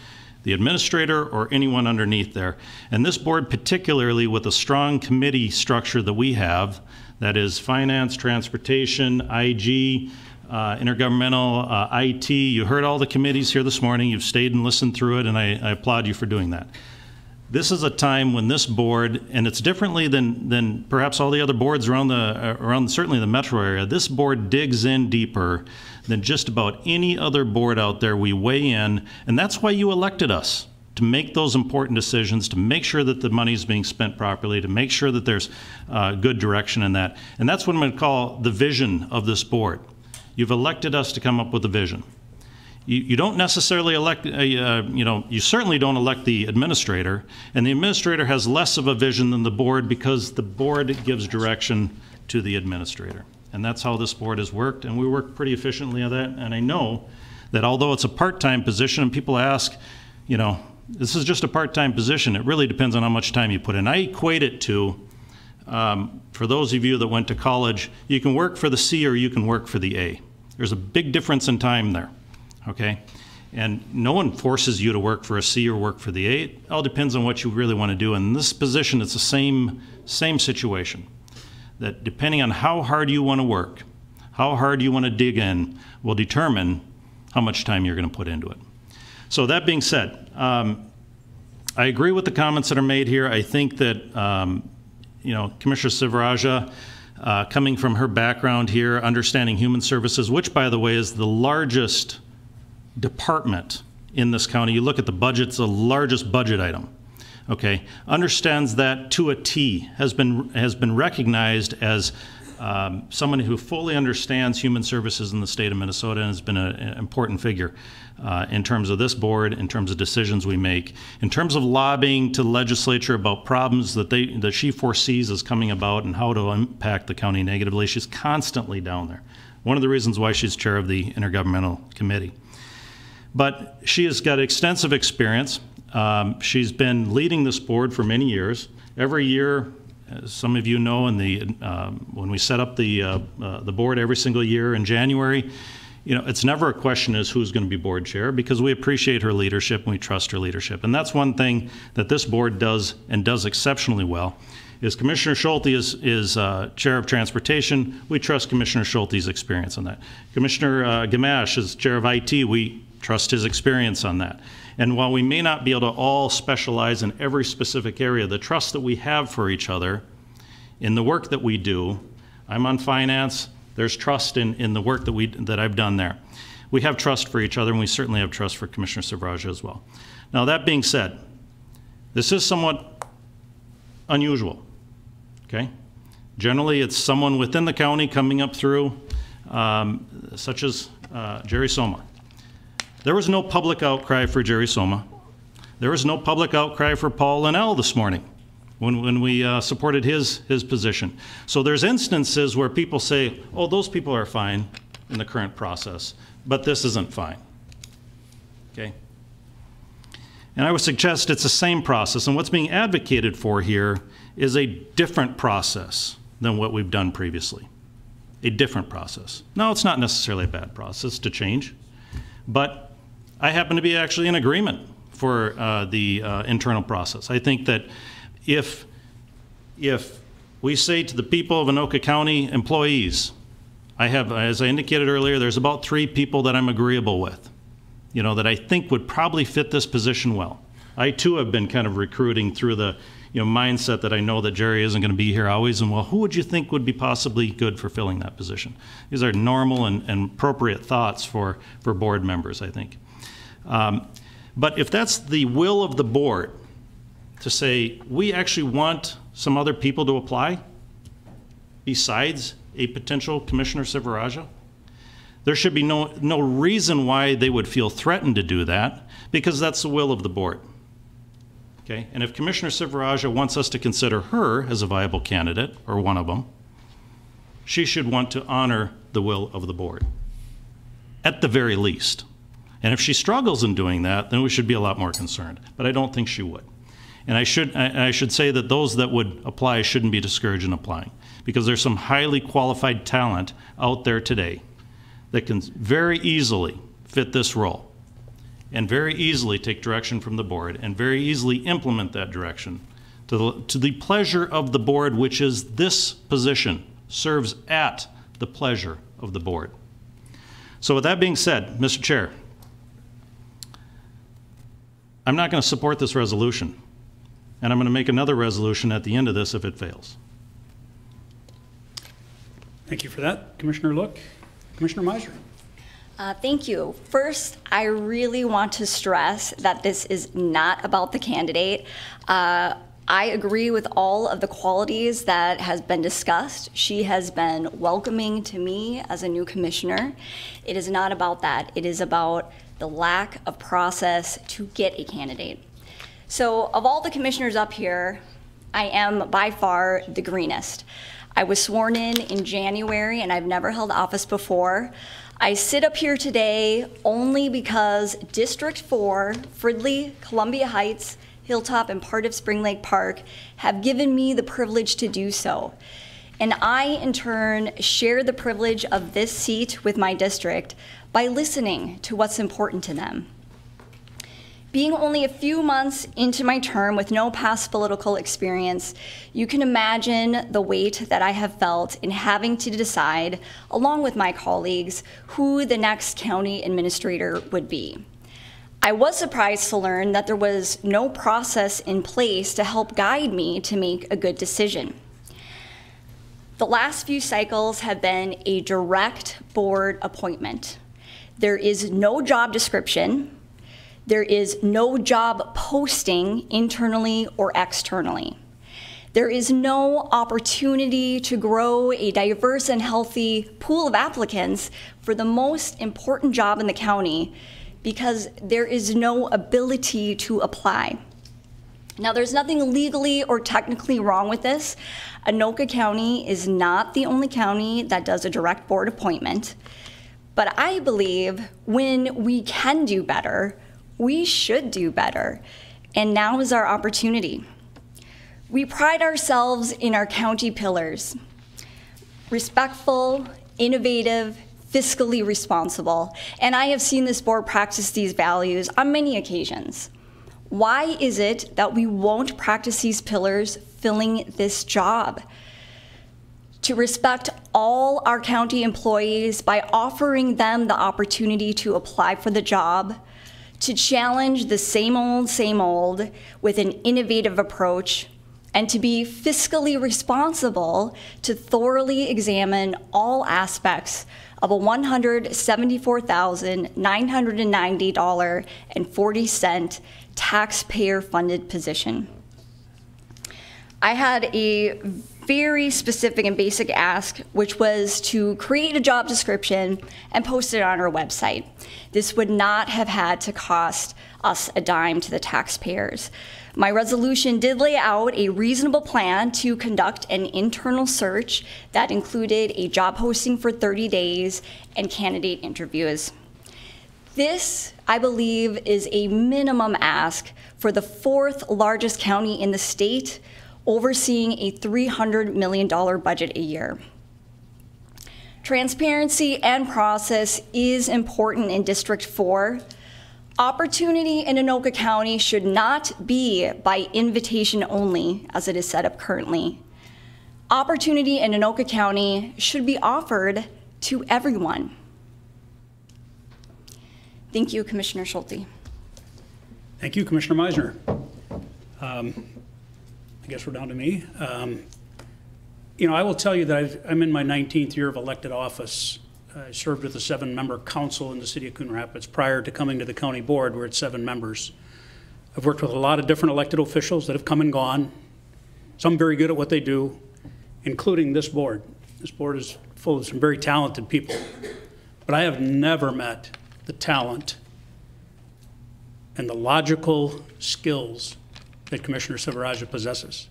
the administrator or anyone underneath there. And this board, particularly with a strong committee structure that we have, that is finance, transportation, IG, intergovernmental, IT. You heard all the committees here this morning. You've stayed and listened through it, and I applaud you for doing that. This is a time when this board, and it's differently than perhaps all the other boards around certainly the metro area, this board digs in deeper than just about any other board out there. We weigh in, and that's why you elected us, to make those important decisions, to make sure that the money is being spent properly, to make sure that there's good direction in that. And that's what I'm going to call the vision of this board. You've elected us to come up with a vision. You don't necessarily elect, you certainly don't elect the administrator, and the administrator has less of a vision than the board because the board gives direction to the administrator. And that's how this board has worked, and we work pretty efficiently on that. And I know that although it's a part-time position, and people ask, you know, this is just a part-time position, it really depends on how much time you put in. I equate it to, for those of you that went to college, you can work for the C or you can work for the A. There's a big difference in time there. Okay, and no one forces you to work for a C or work for the A. It all depends on what you really want to do. And in this position, it's the same situation. That depending on how hard you want to work, how hard you want to dig in, will determine how much time you're going to put into it. So that being said, I agree with the comments that are made here. I think that you know, Commissioner Sivaraja, coming from her background here, understanding human services, which by the way is the largest department in this county. You look at the budget, it's the largest budget item. Okay, understands that to a T, has been recognized as someone who fully understands human services in the state of Minnesota and has been an important figure in terms of this board, in terms of decisions we make, in terms of lobbying to the legislature about problems that she foresees as coming about and how to impact the county negatively. She's constantly down there. One of the reasons why she's chair of the intergovernmental committee. But she has got extensive experience. She's been leading this board for many years. Every year, as some of you know, when we set up the board every single year in January, you know, it's never a question as who's going to be board chair, because we appreciate her leadership and we trust her leadership. And that's one thing that this board does and does exceptionally well. Is Commissioner Schulte is chair of transportation. We trust Commissioner Schulte's experience on that. Commissioner Gamache is chair of IT. We trust his experience on that. And while we may not be able to all specialize in every specific area, the trust that we have for each other in the work that we do, I'm on finance, there's trust in the work that I've done there. We have trust for each other, and we certainly have trust for Commissioner Sivaraja as well. Now that being said, this is somewhat unusual, okay? Generally, it's someone within the county coming up through, such as Jerry Soma. There was no public outcry for Jerry Soma. There was no public outcry for Paul Linnell this morning when we supported his position. So there's instances where people say, oh, those people are fine in the current process, but this isn't fine, okay? And I would suggest it's the same process, and what's being advocated for here is a different process than what we've done previously. A different process. Now, it's not necessarily a bad process to change, but I happen to be actually in agreement for the internal process. I think that if we say to the people of Anoka County employees, as I indicated earlier, there's about 3 people that I'm agreeable with, you know, that I think would probably fit this position well. I too have been kind of recruiting through the, mindset that I know that Jerry isn't going to be here always, and well, who would you think would be possibly good for filling that position? These are normal and appropriate thoughts for board members, I think. But if that's the will of the board, to say, we actually want some other people to apply besides a potential Commissioner Silveraja, there should be no reason why they would feel threatened to do that, because that's the will of the board. Okay? And if Commissioner Silveraja wants us to consider her as a viable candidate, or one of them, she should want to honor the will of the board, at the very least. And if she struggles in doing that, then we should be a lot more concerned. But I don't think she would. And I should say that those that would apply shouldn't be discouraged in applying, because there's some highly qualified talent out there today that can very easily fit this role and very easily take direction from the board and very easily implement that direction to the pleasure of the board, which is this position serves at the pleasure of the board. So with that being said, Mr. Chair, I'm not going to support this resolution, and I'm going to make another resolution at the end of this if it fails. Thank you for that, Commissioner Look. Commissioner Meiser. Thank you. First, I really want to stress that this is not about the candidate. I agree with all of the qualities that has been discussed. She has been welcoming to me as a new commissioner. It is not about that. It is about the lack of process to get a candidate. So of all the commissioners up here, I am by far the greenest. I was sworn in January, and I've never held office before. I sit up here today only because District 4, Fridley, Columbia Heights, Hilltop, and part of Spring Lake Park have given me the privilege to do so. And I, in turn, share the privilege of this seat with my district by listening to what's important to them. Being only a few months into my term with no past political experience, you can imagine the weight that I have felt in having to decide, along with my colleagues, who the next county administrator would be. I was surprised to learn that there was no process in place to help guide me to make a good decision. The last few cycles have been a direct board appointment. There is no job description. There is no job posting internally or externally. There is no opportunity to grow a diverse and healthy pool of applicants for the most important job in the county because there is no ability to apply. Now, there's nothing legally or technically wrong with this. Anoka County is not the only county that does a direct board appointment, but I believe when we can do better, we should do better, and now is our opportunity. We pride ourselves in our county pillars: respectful, innovative, fiscally responsible, and I have seen this board practice these values on many occasions. Why is it that we won't practice these pillars filling this job? To respect all our county employees by offering them the opportunity to apply for the job, to challenge the same old with an innovative approach, and to be fiscally responsible to thoroughly examine all aspects of a $174,990.40 taxpayer-funded position. I had a very specific and basic ask, which was to create a job description and post it on our website. This would not have had to cost us a dime to the taxpayers. My resolution did lay out a reasonable plan to conduct an internal search that included a job posting for 30 days and candidate interviews. This, I believe, is a minimum ask for the 4th largest county in the state, overseeing a $300 million budget a year. Transparency and process is important in District 4. Opportunity in Anoka County should not be by invitation only, as it is set up currently. Opportunity in Anoka County should be offered to everyone. Thank you, Commissioner Schulte. Thank you, Commissioner Meisner. I guess we're down to me. You know, I will tell you that I'm in my 19th year of elected office. I served with a 7-member council in the city of Coon Rapids prior to coming to the county board where it's 7 members. I've worked with a lot of different elected officials that have come and gone, some very good at what they do, including this board. This board is full of some very talented people, but I have never met the talent and the logical skills that Commissioner Silveraja possesses.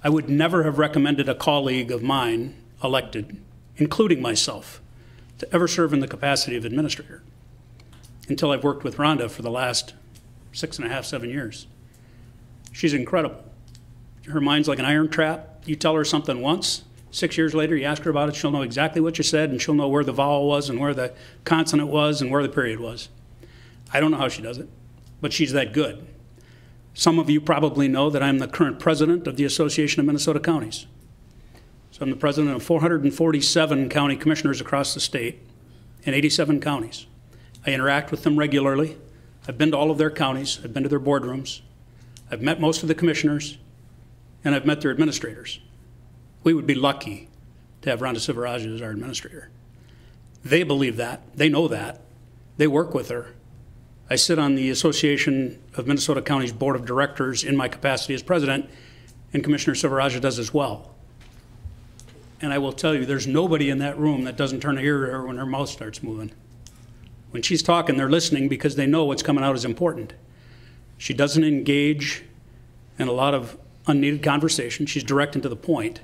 I would never have recommended a colleague of mine elected, including myself, to ever serve in the capacity of administrator until I've worked with Rhonda for the last 6.5, 7 years. She's incredible. Her mind's like an iron trap. You tell her something once, 6 years later, you ask her about it, she'll know exactly what you said, and she'll know where the vowel was and where the consonant was and where the period was. I don't know how she does it, but she's that good. Some of you probably know that I'm the current president of the Association of Minnesota Counties. So I'm the president of 447 county commissioners across the state in 87 counties. I interact with them regularly. I've been to all of their counties. I've been to their boardrooms. I've met most of the commissioners, and I've met their administrators. We would be lucky to have Rhonda Silveraja as our administrator. They believe that. They know that. They work with her. I sit on the Association of Minnesota Counties Board of Directors in my capacity as president, and Commissioner Silveraja does as well. And I will tell you, there's nobody in that room that doesn't turn an ear to her when her mouth starts moving. When she's talking, they're listening because they know what's coming out is important. She doesn't engage in a lot of unneeded conversation. She's direct and to the point,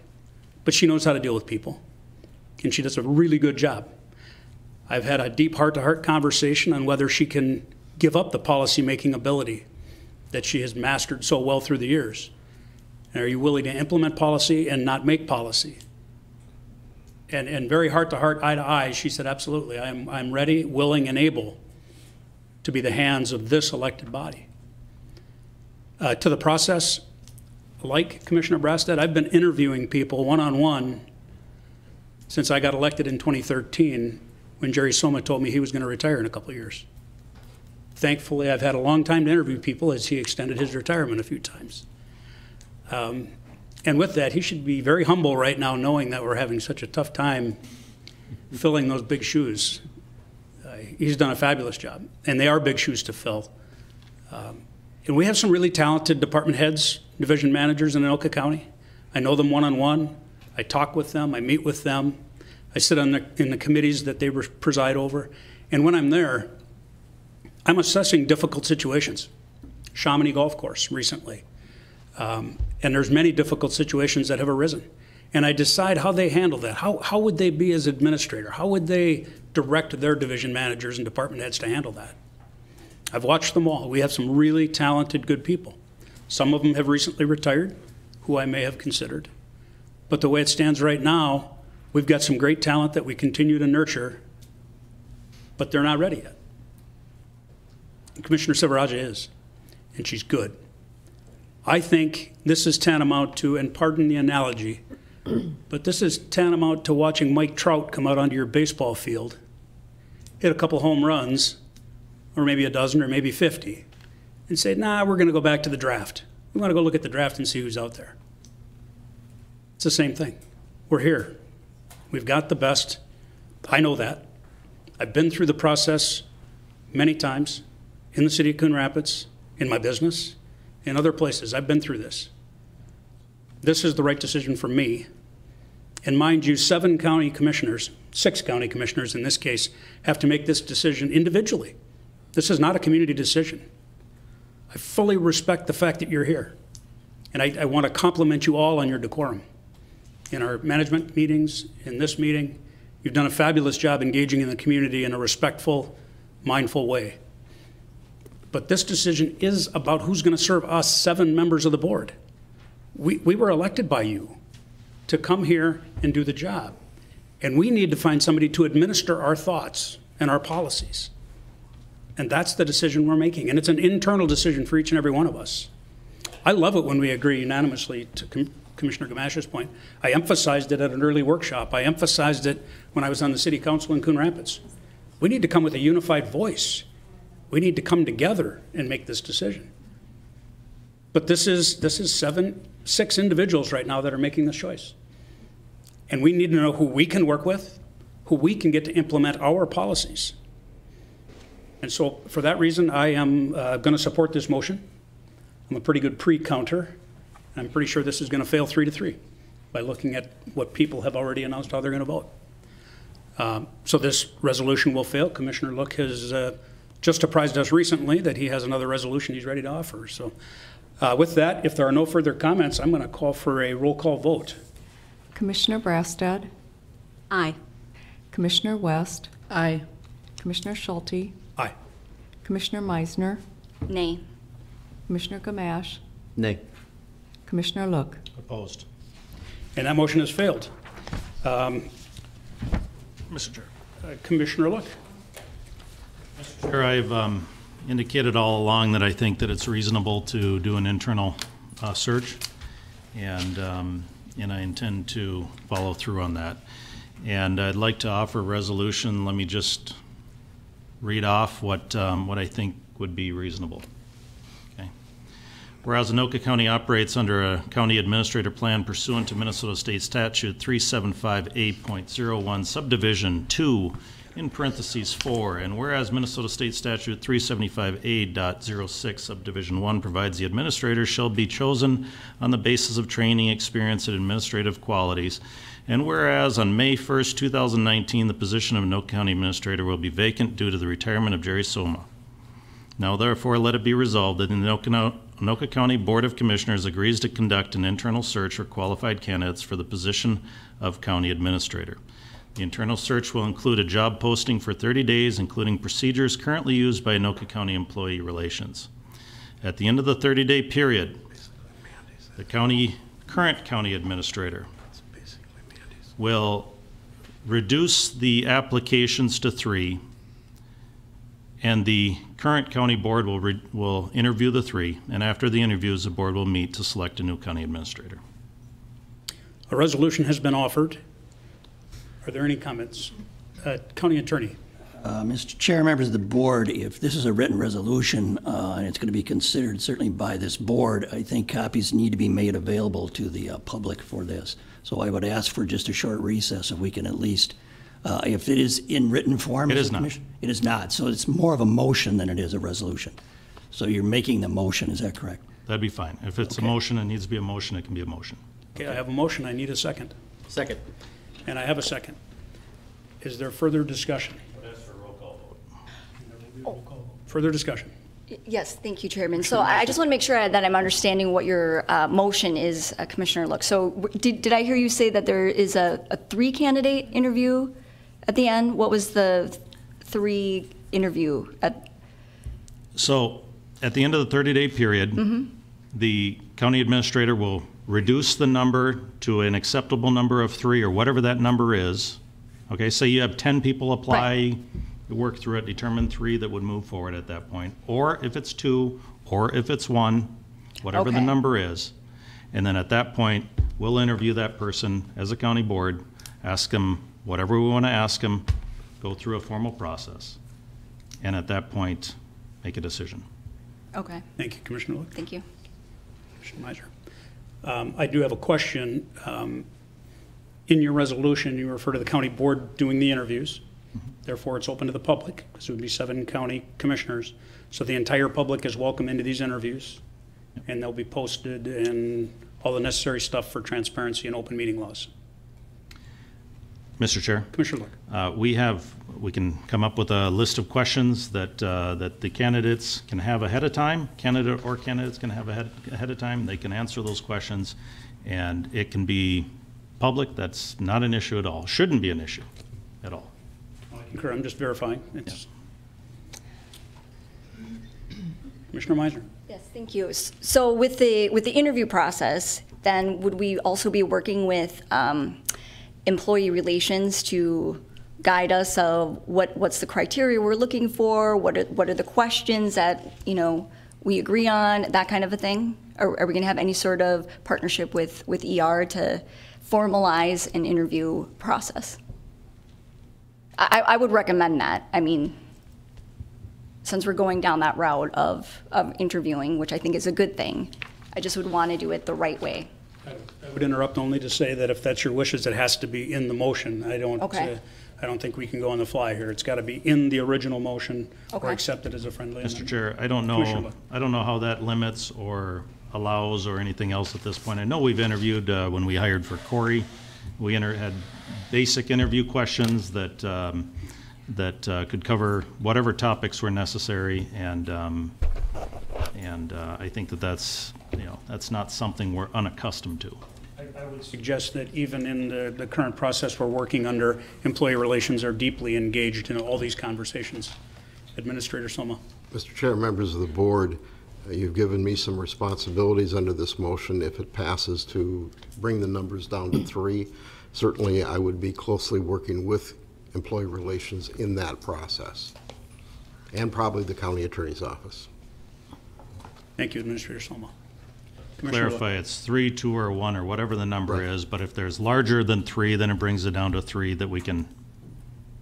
but she knows how to deal with people, and she does a really good job. I've had a deep heart-to-heart conversation on whether she can give up the policy-making ability that she has mastered so well through the years. And are you willing to implement policy and not make policy? And very heart-to-heart, eye-to-eye, she said, absolutely, I'm ready, willing, and able to be the hands of this elected body. To the process, like Commissioner Brasted, I've been interviewing people one-on-one since I got elected in 2013 when Jerry Soma told me he was going to retire in a couple of years. Thankfully, I've had a long time to interview people as he extended his retirement a few times. And with that, he should be very humble right now knowing that we're having such a tough time filling those big shoes. He's done a fabulous job, and they are big shoes to fill. And we have some really talented department heads, division managers in Anoka County. I know them one-on-one. I talk with them. I meet with them. I sit in the committees that they preside over. And when I'm there, I'm assessing difficult situations. Chamonix Golf Course recently. And there's many difficult situations that have arisen. And I decide how they handle that. How would they be as administrator? How would they direct their division managers and department heads to handle that? I've watched them all. We have some really talented, good people. Some of them have recently retired, who I may have considered. But the way it stands right now, we've got some great talent that we continue to nurture, but they're not ready yet. And Commissioner Silveraja is, and she's good. I think this is tantamount to, and pardon the analogy, but this is tantamount to watching Mike Trout come out onto your baseball field, hit a couple home runs, or maybe a dozen, or maybe 50, and say, nah, we're going to go back to the draft. We want to go look at the draft and see who's out there. It's the same thing. We're here. We've got the best. I know that. I've been through the process many times in the city of Coon Rapids, in my business, in other places. I've been through this. This is the right decision for me. And mind you, 7 county commissioners, 6 county commissioners in this case, have to make this decision individually. This is not a community decision. I fully respect the fact that you're here. And I want to compliment you all on your decorum. In our management meetings, in this meeting, you've done a fabulous job engaging in the community in a respectful, mindful way. But this decision is about who's going to serve us 7 members of the board. We were elected by you to come here and do the job. And we need to find somebody to administer our thoughts and our policies. And that's the decision we're making. And it's an internal decision for each and every one of us. I love it when we agree unanimously, to Commissioner Gamash's point. I emphasized it at an early workshop. I emphasized it when I was on the city council in Coon Rapids. We need to come with a unified voice. We need to come together and make this decision. But this is 6 individuals right now that are making this choice. And we need to know who we can work with, who we can get to implement our policies. And so for that reason, I am going to support this motion. I'm a pretty good pre-counter. I'm pretty sure this is going to fail 3-3 by looking at what people have already announced how they're going to vote. So this resolution will fail. Commissioner Look has just apprised us recently that he has another resolution he's ready to offer. So with that, if there are no further comments, I'm going to call for a roll call vote. Commissioner Brassad, Aye. Commissioner West, Aye. Commissioner Schulte, Aye. Commissioner Meisner, Nay. Commissioner Gamache, Nay. Commissioner Look. Opposed. And that motion has failed. Mr. Chair. Commissioner Look. Chair, I've indicated all along that I think that it's reasonable to do an internal search, and I intend to follow through on that. And I'd like to offer a resolution. Let me just read off what I think would be reasonable. Okay. Whereas Anoka County operates under a county administrator plan pursuant to Minnesota State Statute 375A.01 subdivision 2 in parentheses 4, and whereas Minnesota State Statute 375A.06 subdivision 1 provides the administrator shall be chosen on the basis of training, experience, and administrative qualities, and whereas on May 1st, 2019, the position of Anoka County Administrator will be vacant due to the retirement of Jerry Soma. Now therefore let it be resolved that the Anoka County Board of Commissioners agrees to conduct an internal search for qualified candidates for the position of County Administrator. The internal search will include a job posting for 30 days, including procedures currently used by Anoka County Employee Relations. At the end of the 30-day period, the current county administrator will reduce the applications to 3, and the current county board will interview the 3, and after the interviews, the board will meet to select a new county administrator. A resolution has been offered. Are there any comments? County Attorney. Mr. Chair, members of the board, if this is a written resolution and it's going to be considered certainly by this board, I think copies need to be made available to the public for this. So I would ask for just a short recess if we can at least, if it is in written form. It is not. It is not. So it's more of a motion than it is a resolution. So you're making the motion, is that correct? That'd be fine. If it's a motion, it needs to be a motion, it can be a motion. Okay, I have a motion. I need a second. Second. And I have a second. Is there further discussion? Further discussion? Yes, thank you, Chairman. So I just want to make sure that I'm understanding what your motion is, Commissioner Look. So did I hear you say that there is a 3-candidate interview at the end? What was the 3 interview? So at the end of the 30-day period, the county administrator will reduce the number to an acceptable number of 3 or whatever that number is. Okay, say you have 10 people apply, you work through it, determine 3 that would move forward at that point. Or if it's 2, or if it's 1, whatever the number is. And then at that point, we'll interview that person as a county board, ask them whatever we want to ask them, go through a formal process. And at that point, make a decision. Okay. Thank you, Commissioner Look. Thank you. Commissioner Meiser. I do have a question. In your resolution, you refer to the county board doing the interviews. Therefore, it's open to the public, because it would be 7 county commissioners. So the entire public is welcome into these interviews, and they'll be posted and all the necessary stuff for transparency and open meeting laws. Mr. Chair? Commissioner Look. We can come up with a list of questions that the candidates can have ahead of time. Candidate or candidates can have ahead of time. They can answer those questions, and it can be public. That's not an issue at all. Shouldn't be an issue at all. I concur. I'm just verifying. It's Commissioner Meiser. Yes, thank you. So with the interview process, then would we also be working with employee relations to guide us of what's the criteria we're looking for? What are the questions that we agree on? That kind of a thing. Are we going to have any sort of partnership with ER to formalize an interview process? I would recommend that. I mean, since we're going down that route of interviewing, which I think is a good thing, I just would want to do it the right way. I would interrupt only to say that if that's your wishes, it has to be in the motion. I don't think we can go on the fly here. It's got to be in the original motion or Okay. accepted as a friendly Mr. amendment. Chair, I Commissioner don't know how that limits or allows or anything else at this point. I know we've interviewed, when we hired for Corey, we had basic interview questions that, could cover whatever topics were necessary, and I think that's not something we're unaccustomed to. I would suggest that even in the current process we're working under, employee relations are deeply engaged in all these conversations. Administrator Soma. Mr. Chair, members of the board, you've given me some responsibilities under this motion, if it passes, to bring the numbers down to 3. Certainly, I would be closely working with employee relations in that process, and probably the county attorney's office. Thank you, Administrator Soma. Commissioner Clarify, it's 3, 2, or 1, or whatever the number is, but if there's larger than 3, then it brings it down to 3 that we can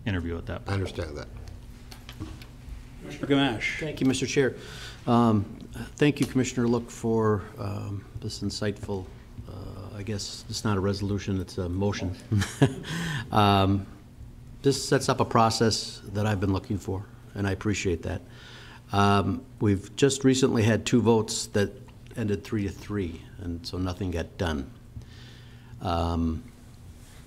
interview at that point. I understand that. Commissioner Gamache. Thank you, Mr. Chair. Thank you, Commissioner Look, for this insightful, I guess it's not a resolution, it's a motion. This sets up a process that I've been looking for, and I appreciate that. We've just recently had 2 votes that ended 3-3, and so nothing got done. And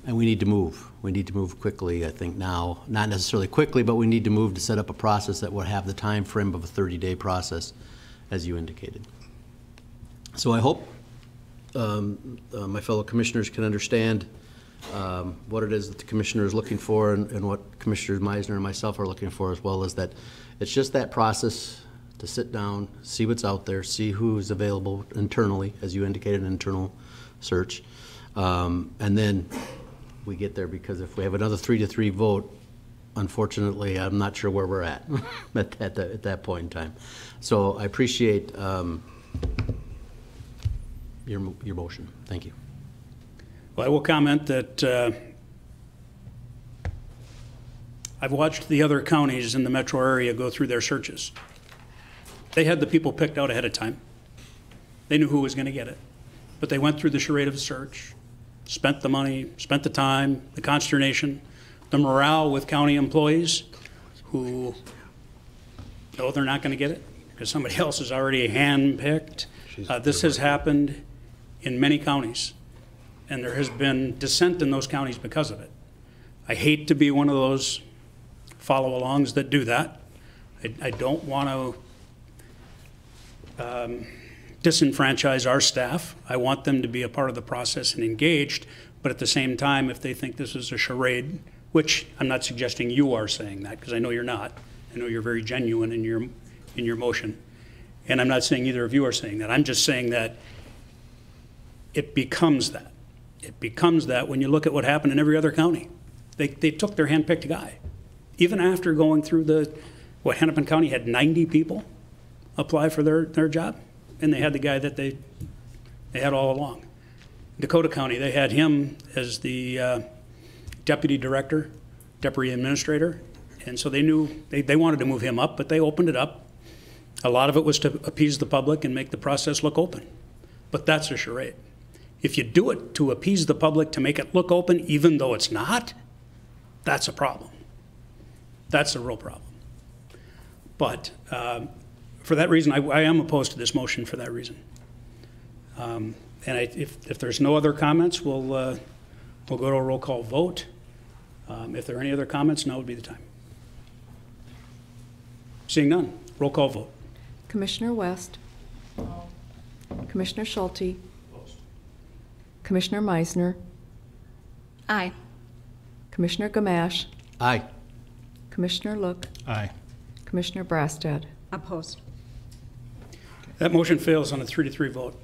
we need to move. We need to move quickly, I think, now. Not necessarily quickly, but we need to move to set up a process that would have the time frame of a 30-day process, as you indicated. So I hope my fellow commissioners can understand what it is that the commissioner is looking for, and what Commissioners Meisner and myself are looking for, as well as that it's just that process to sit down, see what's out there, see who's available internally, as you indicated, an internal search, and then we get there, because if we have another 3-3 vote, unfortunately, I'm not sure where we're at at that point in time. So I appreciate your motion. Thank you. Well, I will comment that I've watched the other counties in the metro area go through their searches. They had the people picked out ahead of time. They knew who was going to get it. But they went through the charade of the search, spent the money, spent the time, the consternation, the morale with county employees who know they're not going to get it because somebody else is already hand-picked. This has happened in many counties, and there has been dissent in those counties because of it. I hate to be one of those follow-alongs that do that. I don't want to disenfranchise our staff. I want them to be a part of the process and engaged, but at the same time, if they think this is a charade, which I'm not suggesting you are saying that, because I know you're not. I know you're very genuine in your motion. And I'm not saying either of you are saying that. I'm just saying that it becomes that. It becomes that when you look at what happened in every other county. They took their hand-picked guy. Even after going through Hennepin County had 90 people apply for their job, and they had the guy that they had all along. Dakota County, they had him as the deputy director, deputy administrator, and so they knew they wanted to move him up, but they opened it up. A lot of it was to appease the public and make the process look open, but that's a charade. If you do it to appease the public, to make it look open, even though it's not, that's a problem. That's a real problem. But for that reason, I am opposed to this motion for that reason. And if there's no other comments, we'll go to a roll call vote. If there are any other comments, now would be the time. Seeing none, roll call vote. Commissioner West. Commissioner Schulte. Commissioner Meisner. Aye. Commissioner Gamache. Aye. Commissioner Look. Aye. Commissioner Brastad. Opposed. That motion fails on a 3-3 vote.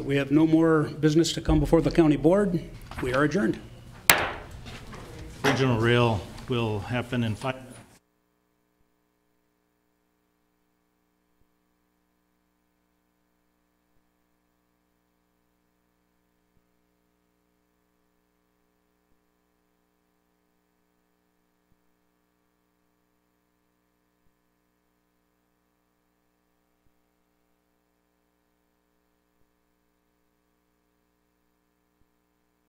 We have no more business to come before the county board. We are adjourned. Regional Rail will happen in 5 minutes.